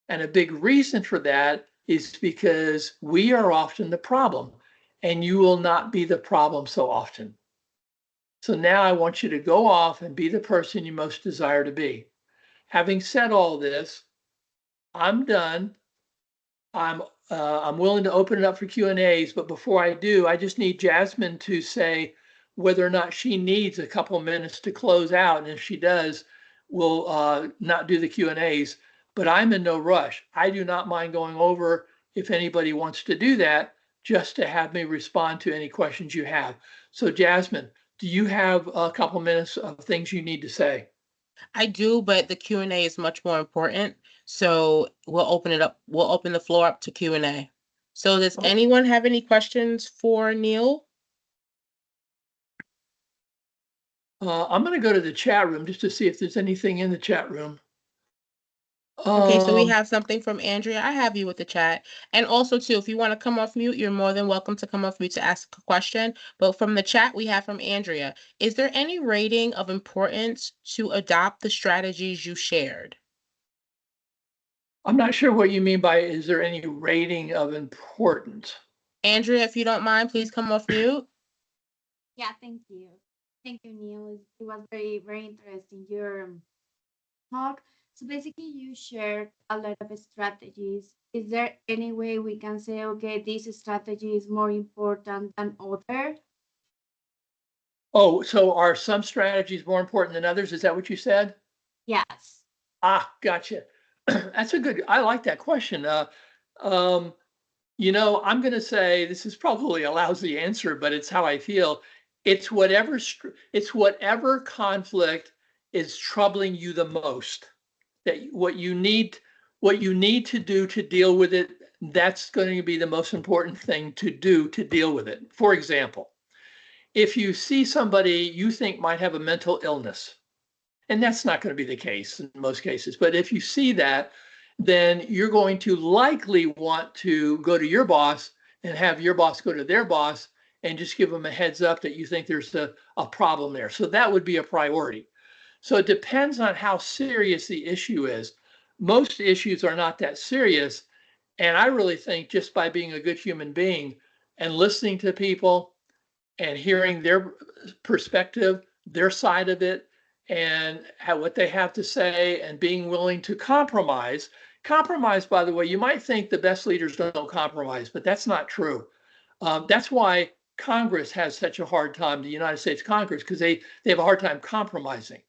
And a big reason for that is because we are often the problem, and you will not be the problem so often. So now I want you to go off and be the person you most desire to be. Having said all this, I'm done. I'm willing to open it up for Q&As, but before I do, I just need Jasmine to say whether or not she needs a couple of minutes to close out. And if she does, we'll not do the Q&As, but I'm in no rush. I do not mind going over if anybody wants to do that, just to have me respond to any questions you have. So Jasmine, do you have a couple minutes of things you need to say? I do, but the Q&A is much more important. So we'll open it up. We'll open the floor up to Q&A. So does anyone have any questions for Neil? I'm going to go to the chat room just to see if there's anything in the chat room. Okay, so we have something from Andrea. I have you with the chat. And also, too, if you want to come off mute, you're more than welcome to come off mute to ask a question. But from the chat, we have from Andrea. Is there any rating of importance to adopt the strategies you shared? I'm not sure what you mean by, is there any rating of importance? Andrea, if you don't mind, please come off mute. Yeah, thank you. Thank you, Neil. It was very, very interesting, your talk. So basically, you shared a lot of strategies. Is there any way we can say, okay, this strategy is more important than other? Oh, so are some strategies more important than others? Is that what you said? Yes. Ah, gotcha. That's a good, I like that question. You know, I'm going to say this is probably a lousy answer, but it's how I feel. It's whatever conflict is troubling you the most. That what you need to do to deal with it, that's going to be the most important thing to do to deal with it. For example, if you see somebody you think might have a mental illness, and that's not going to be the case in most cases, but if you see that, then you're going to likely want to go to your boss and have your boss go to their boss and just give them a heads up that you think there's a problem there. So that would be a priority. So it depends on how serious the issue is. Most issues are not that serious. And I really think just by being a good human being and listening to people and hearing their perspective, their side of it, and what they have to say, and being willing to compromise. Compromise, by the way, you might think the best leaders don't compromise, but that's not true. That's why Congress has such a hard time, the United States Congress, because they have a hard time compromising.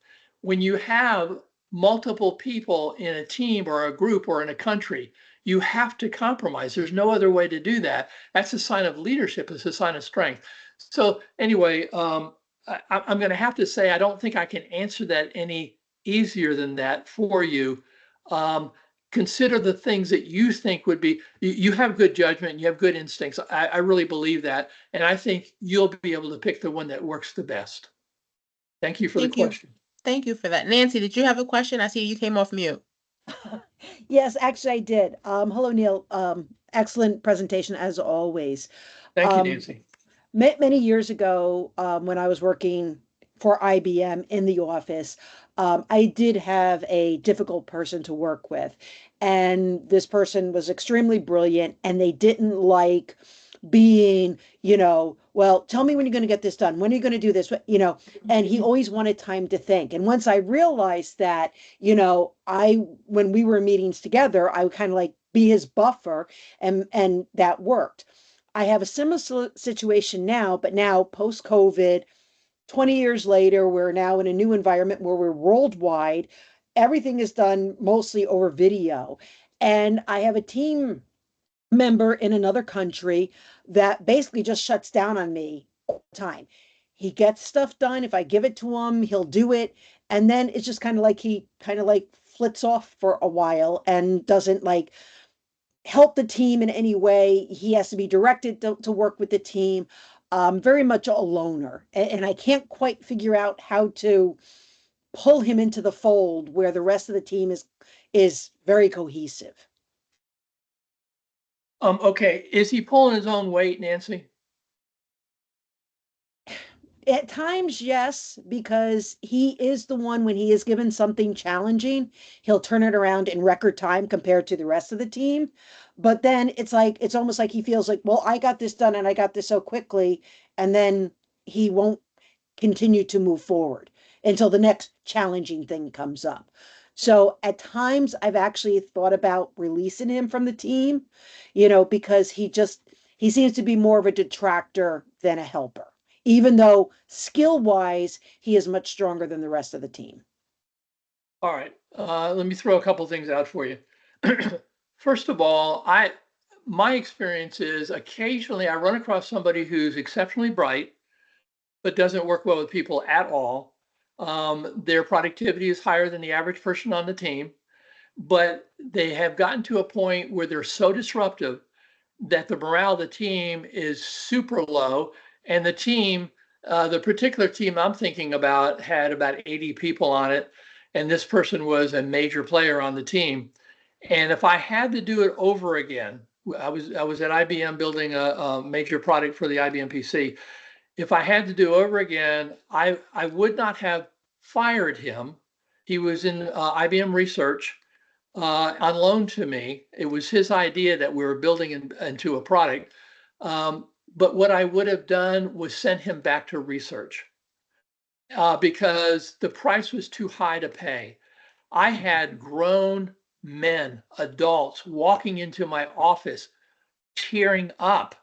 When you have multiple people in a team or a group or in a country, you have to compromise. There's no other way to do that. That's a sign of leadership. It's a sign of strength. So anyway, I'm going to have to say I don't think I can answer that any easier than that for you. Consider the things that you think would be, you have good judgment, you have good instincts. I really believe that. And I think you'll be able to pick the one that works the best. Thank you for the question. Thank you for that. Nancy, did you have a question? I see you came off mute. Yes, actually I did. Hello, Neil. Excellent presentation as always. Thank you, Nancy. Many years ago, when I was working for IBM in the office, I did have a difficult person to work with. And this person was extremely brilliant, and they didn't like being, well, tell me when you're going to get this done. When are you going to do this? And he always wanted time to think. And once I realized that, when we were in meetings together, I would kind of like be his buffer, and that worked. I have a similar situation now, but now post-COVID, 20 years later, we're now in a new environment where we're worldwide. Everything is done mostly over video. And I have a team member in another country that basically just shuts down on me all the time. He gets stuff done. If I give it to him, he'll do it. And then it's just kind of like he kind of like flits off for a while and doesn't like help the team in any way. He has to be directed to work with the team. Very much a loner. And I can't quite figure out how to pull him into the fold where the rest of the team is very cohesive. Okay, is he pulling his own weight, Nancy? At times, yes, because he is the one, when he is given something challenging, he'll turn it around in record time compared to the rest of the team. But then it's almost like he feels like, well, I got this done and I got this so quickly, and then he won't continue to move forward until the next challenging thing comes up. So at times I've actually thought about releasing him from the team, because he seems to be more of a detractor than a helper, even though skill-wise, he is much stronger than the rest of the team. All right, let me throw a couple things out for you. First of all, my experience is occasionally I run across somebody who's exceptionally bright, but doesn't work well with people at all. Their productivity is higher than the average person on the team, but they have gotten to a point where they're so disruptive that the morale of the team is super low. And the team, the particular team I'm thinking about, had about 80 people on it. And this person was a major player on the team. And if I had to do it over again, I was at IBM building a major product for the IBM PC. If I had to do over again, I would not have fired him. He was in IBM research on loan to me. It was his idea that we were building into a product. But what I would have done was sent him back to research because the price was too high to pay. I had grown men, adults, walking into my office, tearing up,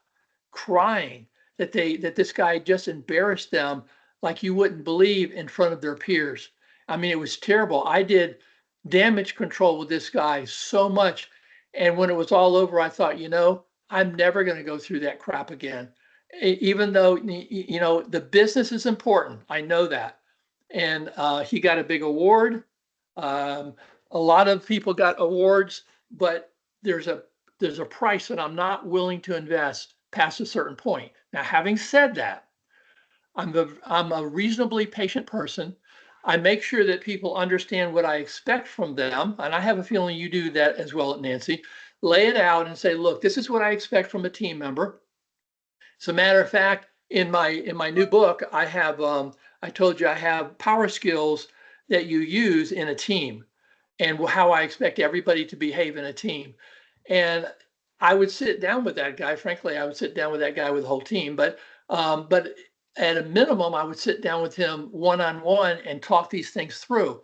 crying that this guy just embarrassed them like you wouldn't believe in front of their peers. I mean, it was terrible. I did damage control with this guy so much. And when it was all over, I thought, I'm never going to go through that crap again. Even though, the business is important. I know that. And he got a big award. A lot of people got awards, but there's a price that I'm not willing to invest past a certain point. Now, having said that, I'm a reasonably patient person. I make sure that people understand what I expect from them. And I have a feeling you do that as well, Nancy. Lay it out and say, look, this is what I expect from a team member. As a matter of fact, in my new book, I have I told you I have power skills that you use in a team and how I expect everybody to behave in a team. And I would sit down with that guy. Frankly, I would sit down with that guy with the whole team. But at a minimum, I would sit down with him one-on-one and talk these things through.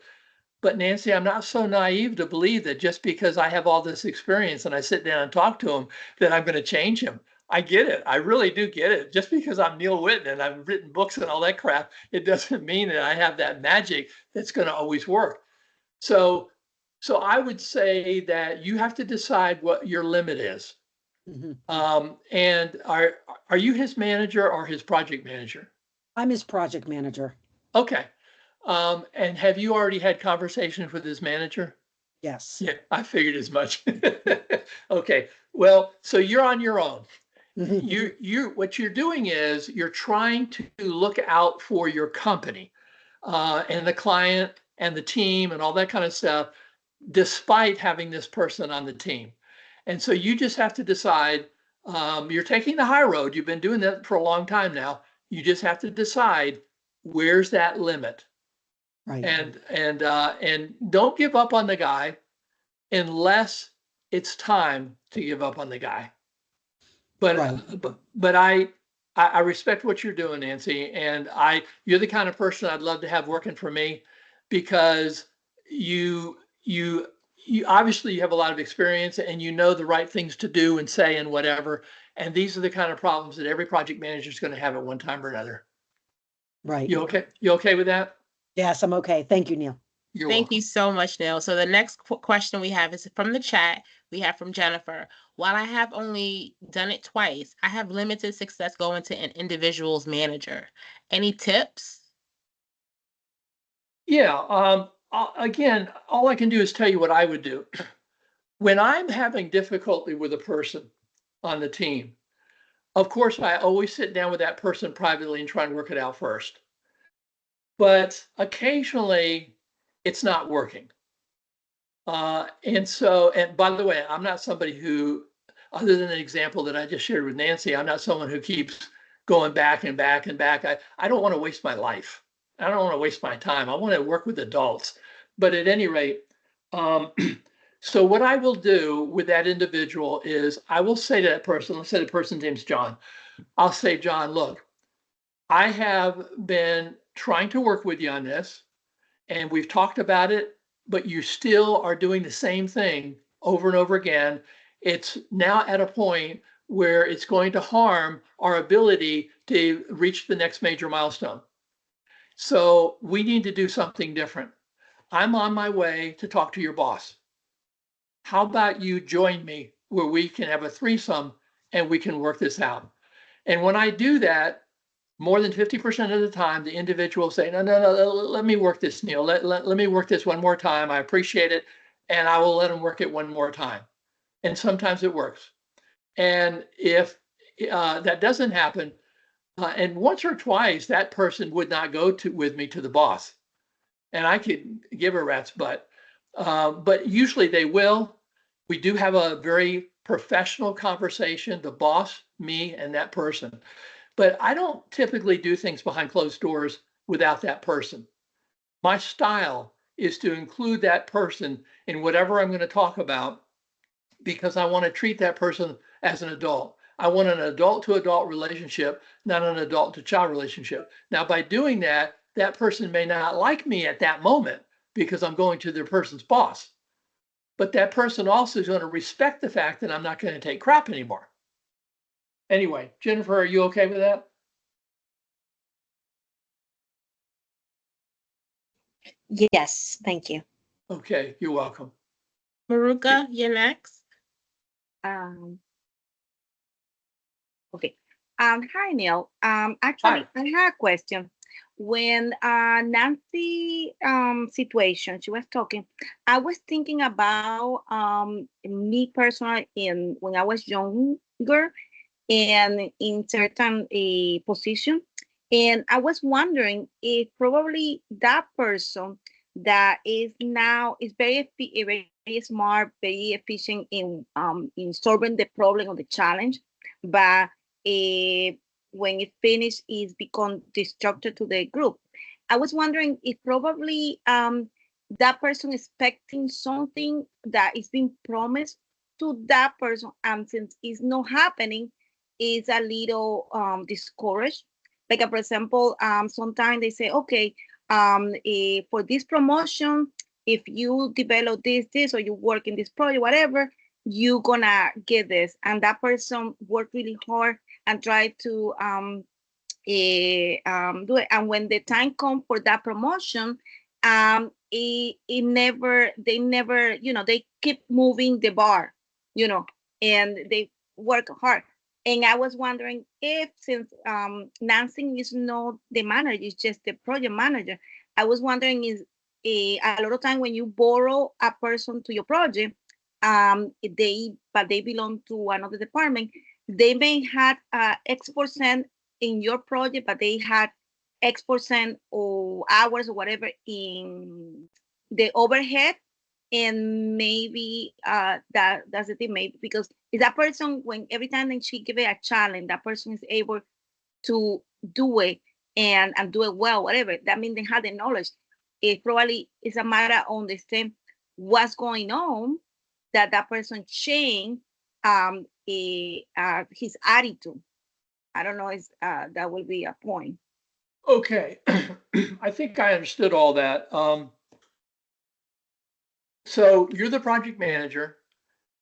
But Nancy, I'm not so naive to believe that just because I have all this experience and I sit down and talk to him, that I'm going to change him. I get it. I really do get it. Just because I'm Neil Whitten and I've written books and all that crap, it doesn't mean that I have that magic that's going to always work. So I would say that you have to decide what your limit is. And are you his manager or his project manager? I'm his project manager. Okay. And have you already had conversations with his manager? Yes. Yeah, I figured as much. Okay. Well, so you're on your own. What you're doing is you're trying to look out for your company, and the client and the team and all that kind of stuff, despite having this person on the team. And so you just have to decide, you're taking the high road. You've been doing that for a long time now. You just have to decide, where's that limit? Right. And don't give up on the guy unless it's time to give up on the guy. But Right. but I respect what you're doing, Nancy, and you're the kind of person I'd love to have working for me, because you obviously you have a lot of experience and you know the right things to do and say and whatever. And these are the kind of problems that every project manager is going to have at one time or another. Right. You okay? You okay with that? Yes, I'm okay. Thank you, Neil. You're Thank welcome. you so much, Neil. So the next question we have is from the chat. We have from Jennifer. While I have only done it twice, I have limited success going to an individual's manager. Any tips? Yeah. Again, all I can do is tell you what I would do. When I'm having difficulty with a person on the team, of course, I always sit down with that person privately and try and work it out first. But occasionally, it's not working. And by the way, I'm not somebody who, other than the example that I just shared with Nancy, I'm not someone who keeps going back and back and back. I don't want to waste my life. I don't want to waste my time. I want to work with adults. But at any rate, so what I will do with that individual is I will say to that person, let's say the person's name's John. I'll say, John, look, I have been trying to work with you on this, and we've talked about it, but you still are doing the same thing over and over again. It's now at a point where it's going to harm our ability to reach the next major milestone. So we need to do something different. I'm on my way to talk to your boss. How about you join me where we can have a threesome and we can work this out? And when I do that, more than 50% of the time, the individual will say, no, let me work this, Neil. Let me work this one more time. I appreciate it. And I will let them work it one more time. And sometimes it works. And if that doesn't happen, and once or twice, that person would not go with me to the boss. And I could give a rat's butt. But usually they will. We do have a very professional conversation, the boss, me, and that person. But I don't typically do things behind closed doors without that person. My style is to include that person in whatever I'm going to talk about, because I want to treat that person as an adult. I want an adult to adult relationship, not an adult to child relationship. Now, by doing that, that person may not like me at that moment because I'm going to their person's boss. But that person also is going to respect the fact that I'm not going to take crap anymore. Anyway, Jennifer, are you okay with that? Yes, thank you. Okay, you're welcome. Maruka, you're next. Okay. Hi, Neil. Actually, Hi. I have a question. When Nancy situation, she was talking, I was thinking about me personally when I was younger and in certain position. And I was wondering if probably that person that is now is very smart, very efficient in solving the problem or the challenge, but when it finished, it's become destructive to the group. I was wondering if probably that person expecting something that is being promised to that person. And since it's not happening, it's a little discouraged. Like for example, sometimes they say, okay, for this promotion, if you develop this, or you work in this project, whatever, you're gonna get this. And that person worked really hard and try to do it. And when the time comes for that promotion, they never, they keep moving the bar, and they work hard. And I was wondering if, since Nancy is not the manager, it's just the project manager. I was wondering, is a lot of time when you borrow a person to your project, they belong to another department, they may have X% in your project, but they had X% or hours or whatever in the overhead. And maybe that's the thing, maybe because is that person, when every time that she give it a challenge, that person is able to do it and do it well, whatever. That means they have the knowledge. It probably is a matter of understand what's going on, that person change his attitude. I don't know if that will be a point. Okay, I think I understood all that. So you're the project manager.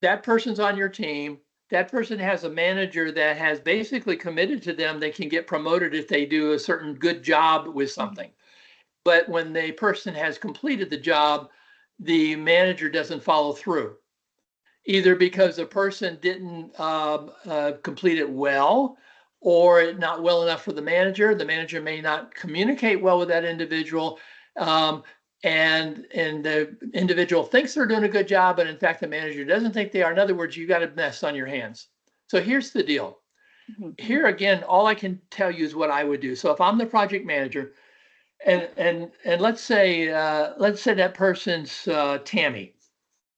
That person's on your team. That person has a manager that has basically committed to them. They can get promoted if they do a certain good job with something. But when the person has completed the job, the manager doesn't follow through, either because the person didn't complete it well, or not well enough for the manager. The manager may not communicate well with that individual. And the individual thinks they're doing a good job, but in fact, the manager doesn't think they are. In other words, you've got a mess on your hands. So here's the deal. Here again, all I can tell you is what I would do. So if I'm the project manager, and let's say that person's Tammy,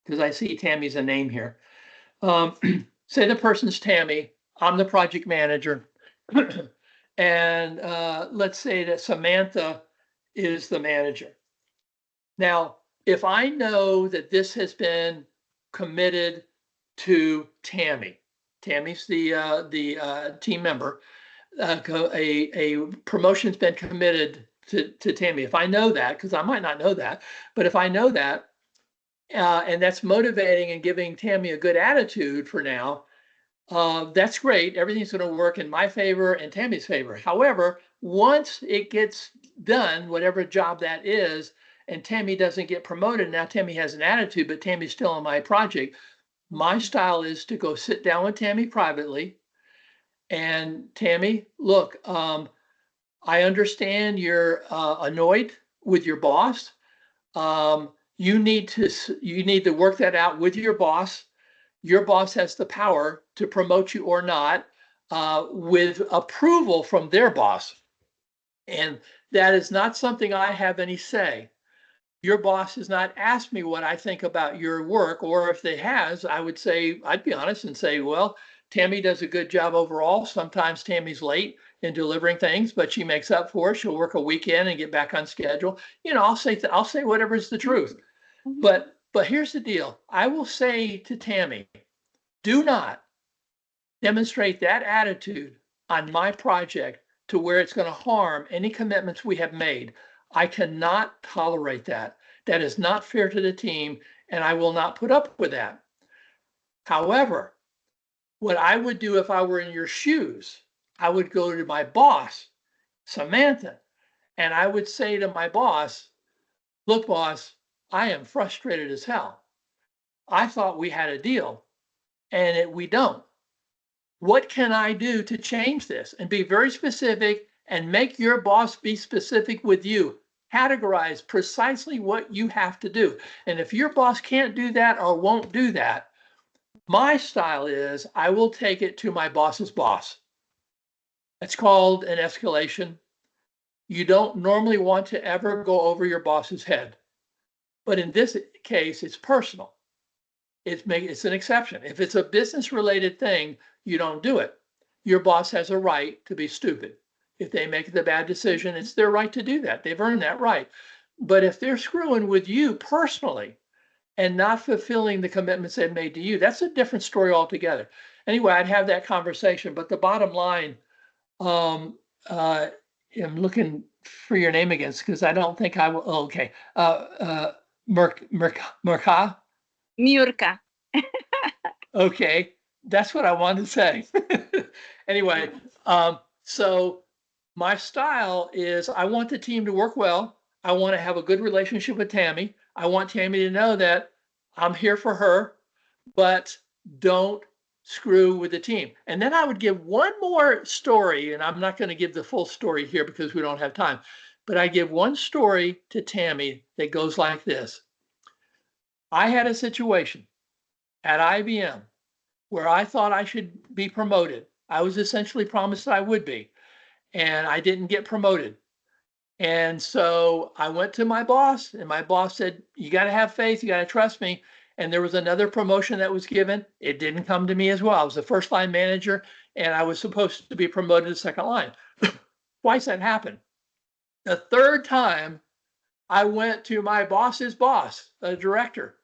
because I see Tammy's a name here. Say the person's Tammy, I'm the project manager, and let's say that Samantha is the manager. Now, if I know that this has been committed to Tammy, Tammy's the team member, a promotion's been committed to Tammy. If I know that, because I might not know that, but if I know that, and that's motivating and giving Tammy a good attitude for now, that's great. Everything's going to work in my favor and Tammy's favor. However, once it gets done, whatever job that is, and Tammy doesn't get promoted, now Tammy has an attitude, but Tammy's still on my project. My style is to go sit down with Tammy privately. And Tammy, look, I understand you're annoyed with your boss. You need to work that out with your boss. Your boss has the power to promote you or not, with approval from their boss. And that is not something I have any say. Your boss has not asked me what I think about your work, or if they has, I'd be honest and say, well, Tammy does a good job overall. Sometimes Tammy's late in delivering things, but she makes up for it. She'll work a weekend and get back on schedule. I'll say whatever is the truth. But here's the deal. I will say to Tammy, do not demonstrate that attitude on my project to where it's going to harm any commitments we have made. I cannot tolerate that. That is not fair to the team, and I will not put up with that. However, what I would do if I were in your shoes, I would go to my boss, Samantha, and I would say to my boss, look, boss, I am frustrated as hell. I thought we had a deal, and we don't. What can I do to change this? And be very specific, and make your boss be specific with you. Categorize precisely what you have to do. And if your boss can't do that or won't do that, my style is I will take it to my boss's boss. It's called an escalation. You don't normally want to ever go over your boss's head. But in this case, it's personal. It's an exception. If it's a business related thing, you don't do it. Your boss has a right to be stupid. If they make the bad decision, it's their right to do that. They've earned that right. But if they're screwing with you personally, and not fulfilling the commitments they've made to you. That's a different story altogether. Anyway, I'd have that conversation. But the bottom line, I'm looking for your name again because I don't think I will. Oh, okay. Murka. Miurka. Okay. That's what I wanted to say. Anyway, so my style is I want the team to work well. I want to have a good relationship with Tammy. I want Tammy to know that I'm here for her, but don't screw with the team. And then I would give one more story, and I'm not going to give the full story here because we don't have time, but I give one story to Tammy that goes like this. I had a situation at IBM where I thought I should be promoted. I was essentially promised I would be, and I didn't get promoted. And so I went to my boss, and my boss said, you got to have faith, you got to trust me. And there was another promotion that was given. It didn't come to me as well. I was the first line manager, and I was supposed to be promoted to second line. Twice that happened. The third time, I went to my boss's boss, a director,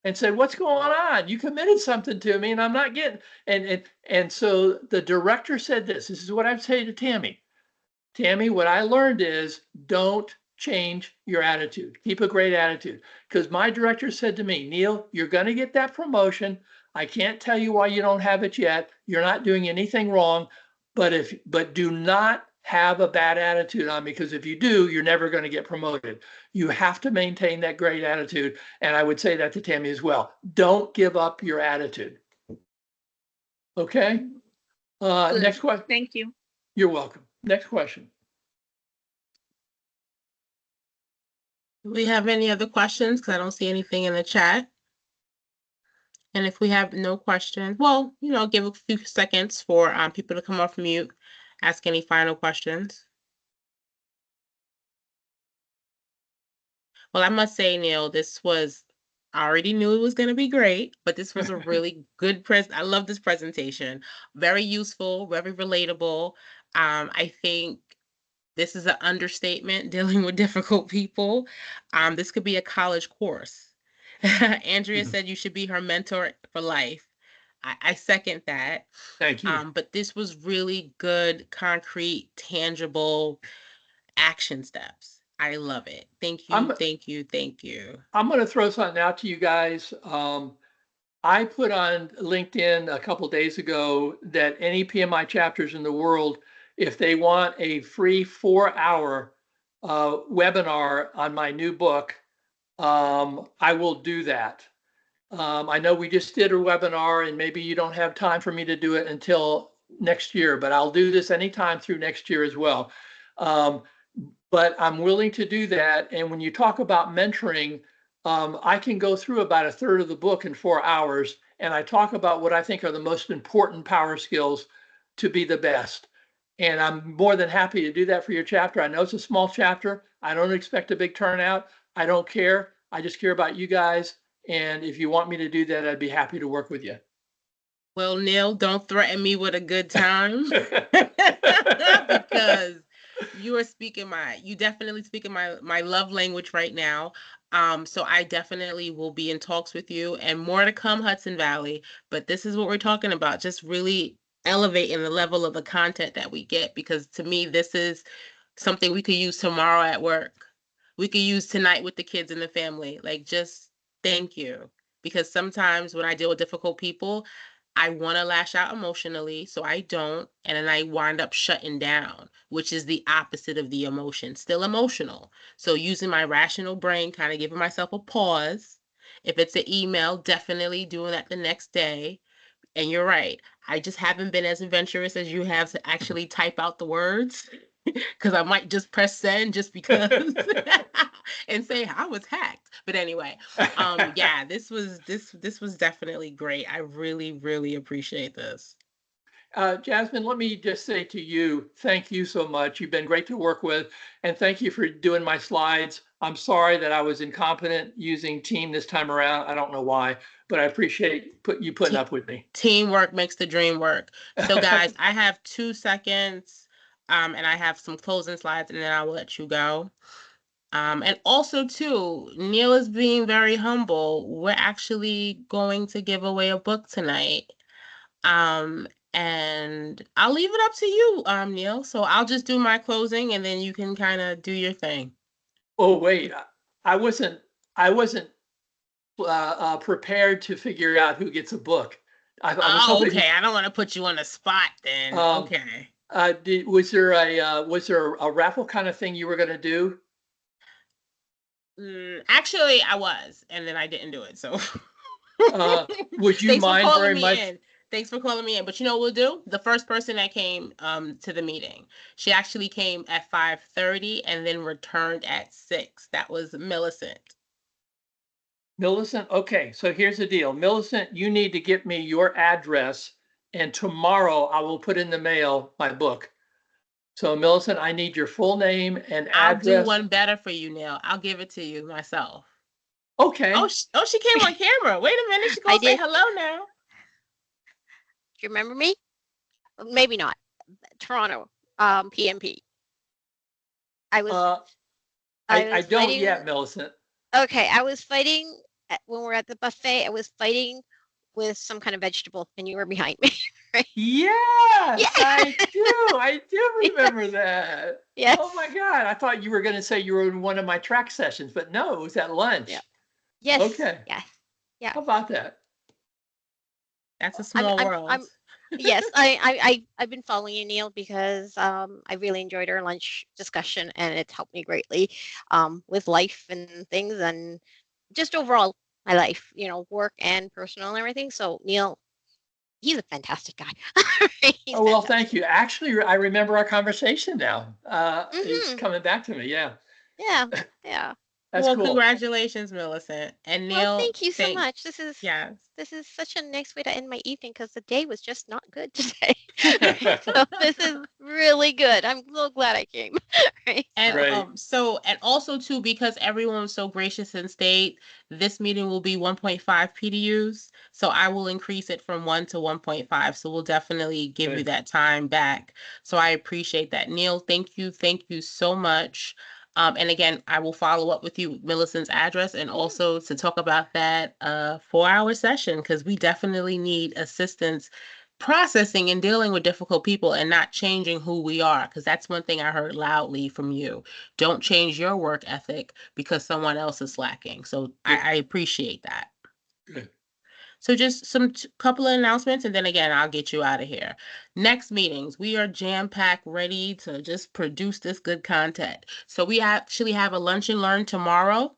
and said, what's going on? You committed something to me and I'm not getting, and so the director said this is what I'd say to Tammy. Tammy, what I learned is don't change your attitude. Keep a great attitude. Because my director said to me, Neil, you're going to get that promotion. I can't tell you why you don't have it yet. You're not doing anything wrong, but do not have a bad attitude on me, because if you do, you're never going to get promoted. You have to maintain that great attitude. And I would say that to Tammy as well. Don't give up your attitude. Okay. Next question. Thank you. You're welcome. Next question. Do we have any other questions? Because I don't see anything in the chat. And if we have no questions, well, give a few seconds for people to come off mute, ask any final questions. Well, I must say, Neil, I already knew it was going to be great, but this was a really good I love this presentation. Very useful, very relatable. I think this is an understatement, dealing with difficult people. This could be a college course. Andrea said you should be her mentor for life. I second that. Thank you. But this was really good, concrete, tangible action steps. I love it. Thank you, thank you, thank you. I'm going to throw something out to you guys. I put on LinkedIn a couple days ago that any PMI chapters in the world, if they want a free 4-hour webinar on my new book, I will do that. I know we just did a webinar and maybe you don't have time for me to do it until next year, but I'll do this anytime through next year as well. But I'm willing to do that. And when you talk about mentoring, I can go through about a third of the book in 4 hours. And I talk about what I think are the most important power skills to be the best. And I'm more than happy to do that for your chapter. I know it's a small chapter. I don't expect a big turnout. I don't care. I just care about you guys. And if you want me to do that, I'd be happy to work with you. Well, Neil, don't threaten me with a good time because you definitely speaking my love language right now. So I definitely will be in talks with you, and more to come, Hudson Valley. But this is what we're talking about, just really elevating the level of the content that we get, because to me, this is something we could use tomorrow at work. We could use tonight with the kids and the family. Like, just thank you. Because sometimes when I deal with difficult people, I want to lash out emotionally, so I don't, and then I wind up shutting down, which is the opposite of the emotion, still emotional. So using my rational brain, kind of giving myself a pause. If it's an email, definitely doing that the next day. And you're right, I just haven't been as adventurous as you have to actually type out the words, because I might just press send just because and say I was hacked. But anyway, yeah, this was definitely great. I really, really appreciate this. Jasmine, let me just say to you, thank you so much. You've been great to work with, and thank you for doing my slides. I'm sorry that I was incompetent using Team this time around. I don't know why, but I appreciate you putting up with me. Teamwork makes the dream work. So guys, I have 2 seconds, and I have some closing slides, and then I'll let you go. And also too, Neil is being very humble. We're actually going to give away a book tonight. And I'll leave it up to you, Neil. So I'll just do my closing and then you can kind of do your thing. Oh, wait, I wasn't prepared to figure out who gets a book. I was Oh, hoping. okay. I don't want to put you on the spot then. Um, Okay. Was there a raffle kind of thing you were going to do? Actually, I was, and then I didn't do it. So Would you thanks for mind calling very me much? in. Thanks for calling me in. But you know what we'll do? The first person that came to the meeting, she actually came at 5:30 and then returned at 6. That was Millicent. Millicent, okay, so here's the deal. Millicent, you need to get me your address, and tomorrow I will put in the mail my book. So Millicent, I need your full name and I'll do address. one better for you, Neil. I'll give it to you myself. Okay. Oh, she came on camera. Wait a minute. She I gonna say did. hello now. Do you remember me? Maybe not. Toronto, PMP. I was I don't fighting. yet, Millicent. Okay, I was fighting when we were at the buffet. I was fighting with some kind of vegetable, and you were behind me. Right? Yes, Yeah. I do remember that. Yes. Oh my God, I thought you were going to say you were in one of my track sessions, but no, it was at lunch. Yeah. Yes. Okay. Yes. Yeah. How about that? That's a small world. Yes, I've been following you, Neil, because I really enjoyed our lunch discussion, and it's helped me greatly with life and things, and just overall my life, work and personal and everything. So Neil, he's a fantastic guy. He's Oh, well, fantastic. thank you. Actually, I remember our conversation now. It's Mhm. coming back to me. Yeah, Yeah, yeah. that's Well, cool. congratulations, Millicent. And Neil, Well, thank you so much. This is yes. this is such a nice way to end my evening because the day was just not good today. So this is really good. I'm so glad I came. Right. And Right. and also too, because everyone was so gracious and stayed, this meeting will be 1.5 PDUs. So I will increase it from 1 to 1.5. So we'll definitely give you Good. that time back. So I appreciate that. Neil, thank you so much. And again, I will follow up with you with Millicent's address and also to talk about that 4-hour session because we definitely need assistance processing and dealing with difficult people and not changing who we are, because that's one thing I heard loudly from you. Don't change your work ethic because someone else is lacking. So I appreciate that. Good. So just some couple of announcements, and then again, I'll get you out of here. Next meetings, we are jam-packed, ready to just produce this good content. So we actually have a lunch and learn tomorrow.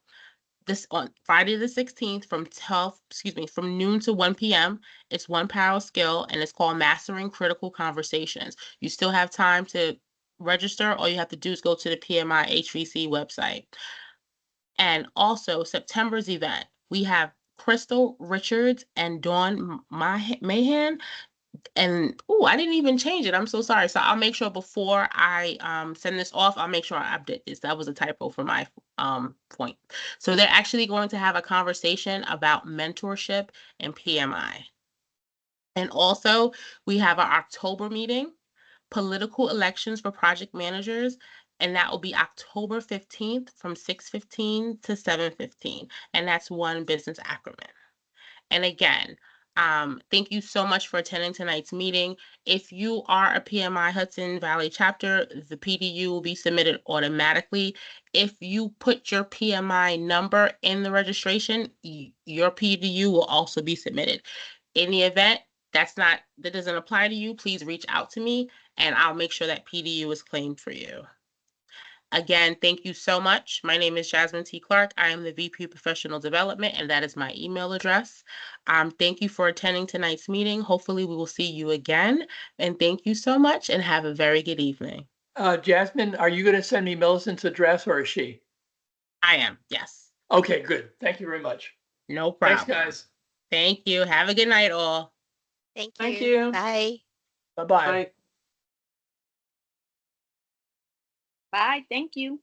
This on Friday the 16th from noon to 1 p.m. It's 1 power skill and it's called Mastering Critical Conversations. You still have time to register. All you have to do is go to the PMI HVC website. And also September's event, we have Crystal Richards and Dawn Mahan. And I didn't even change it. I'm so sorry. So I'll make sure before I send this off, I'll make sure I update this. That was a typo for my point. So they're actually going to have a conversation about mentorship and PMI. And also we have our October meeting, political elections for project managers, and that will be October 15th from 6:15 to 7:15. And that's one business acronym. And again, thank you so much for attending tonight's meeting. If you are a PMI Hudson Valley chapter, the PDU will be submitted automatically. If you put your PMI number in the registration, your PDU will also be submitted. In the event that doesn't apply to you, please reach out to me and I'll make sure that PDU is claimed for you. Again, thank you so much. My name is Jasmine T. Clark. I am the VP Professional Development, and that is my email address. Thank you for attending tonight's meeting. Hopefully, we will see you again. And thank you so much, and have a very good evening. Jasmine, are you going to send me Millicent's address or is she? I am, yes. Okay, good. Thank you very much. No problem. Thanks, guys. Thank you. Have a good night, all. Thank you. Thank you. Bye. Bye-bye. Bye. Thank you.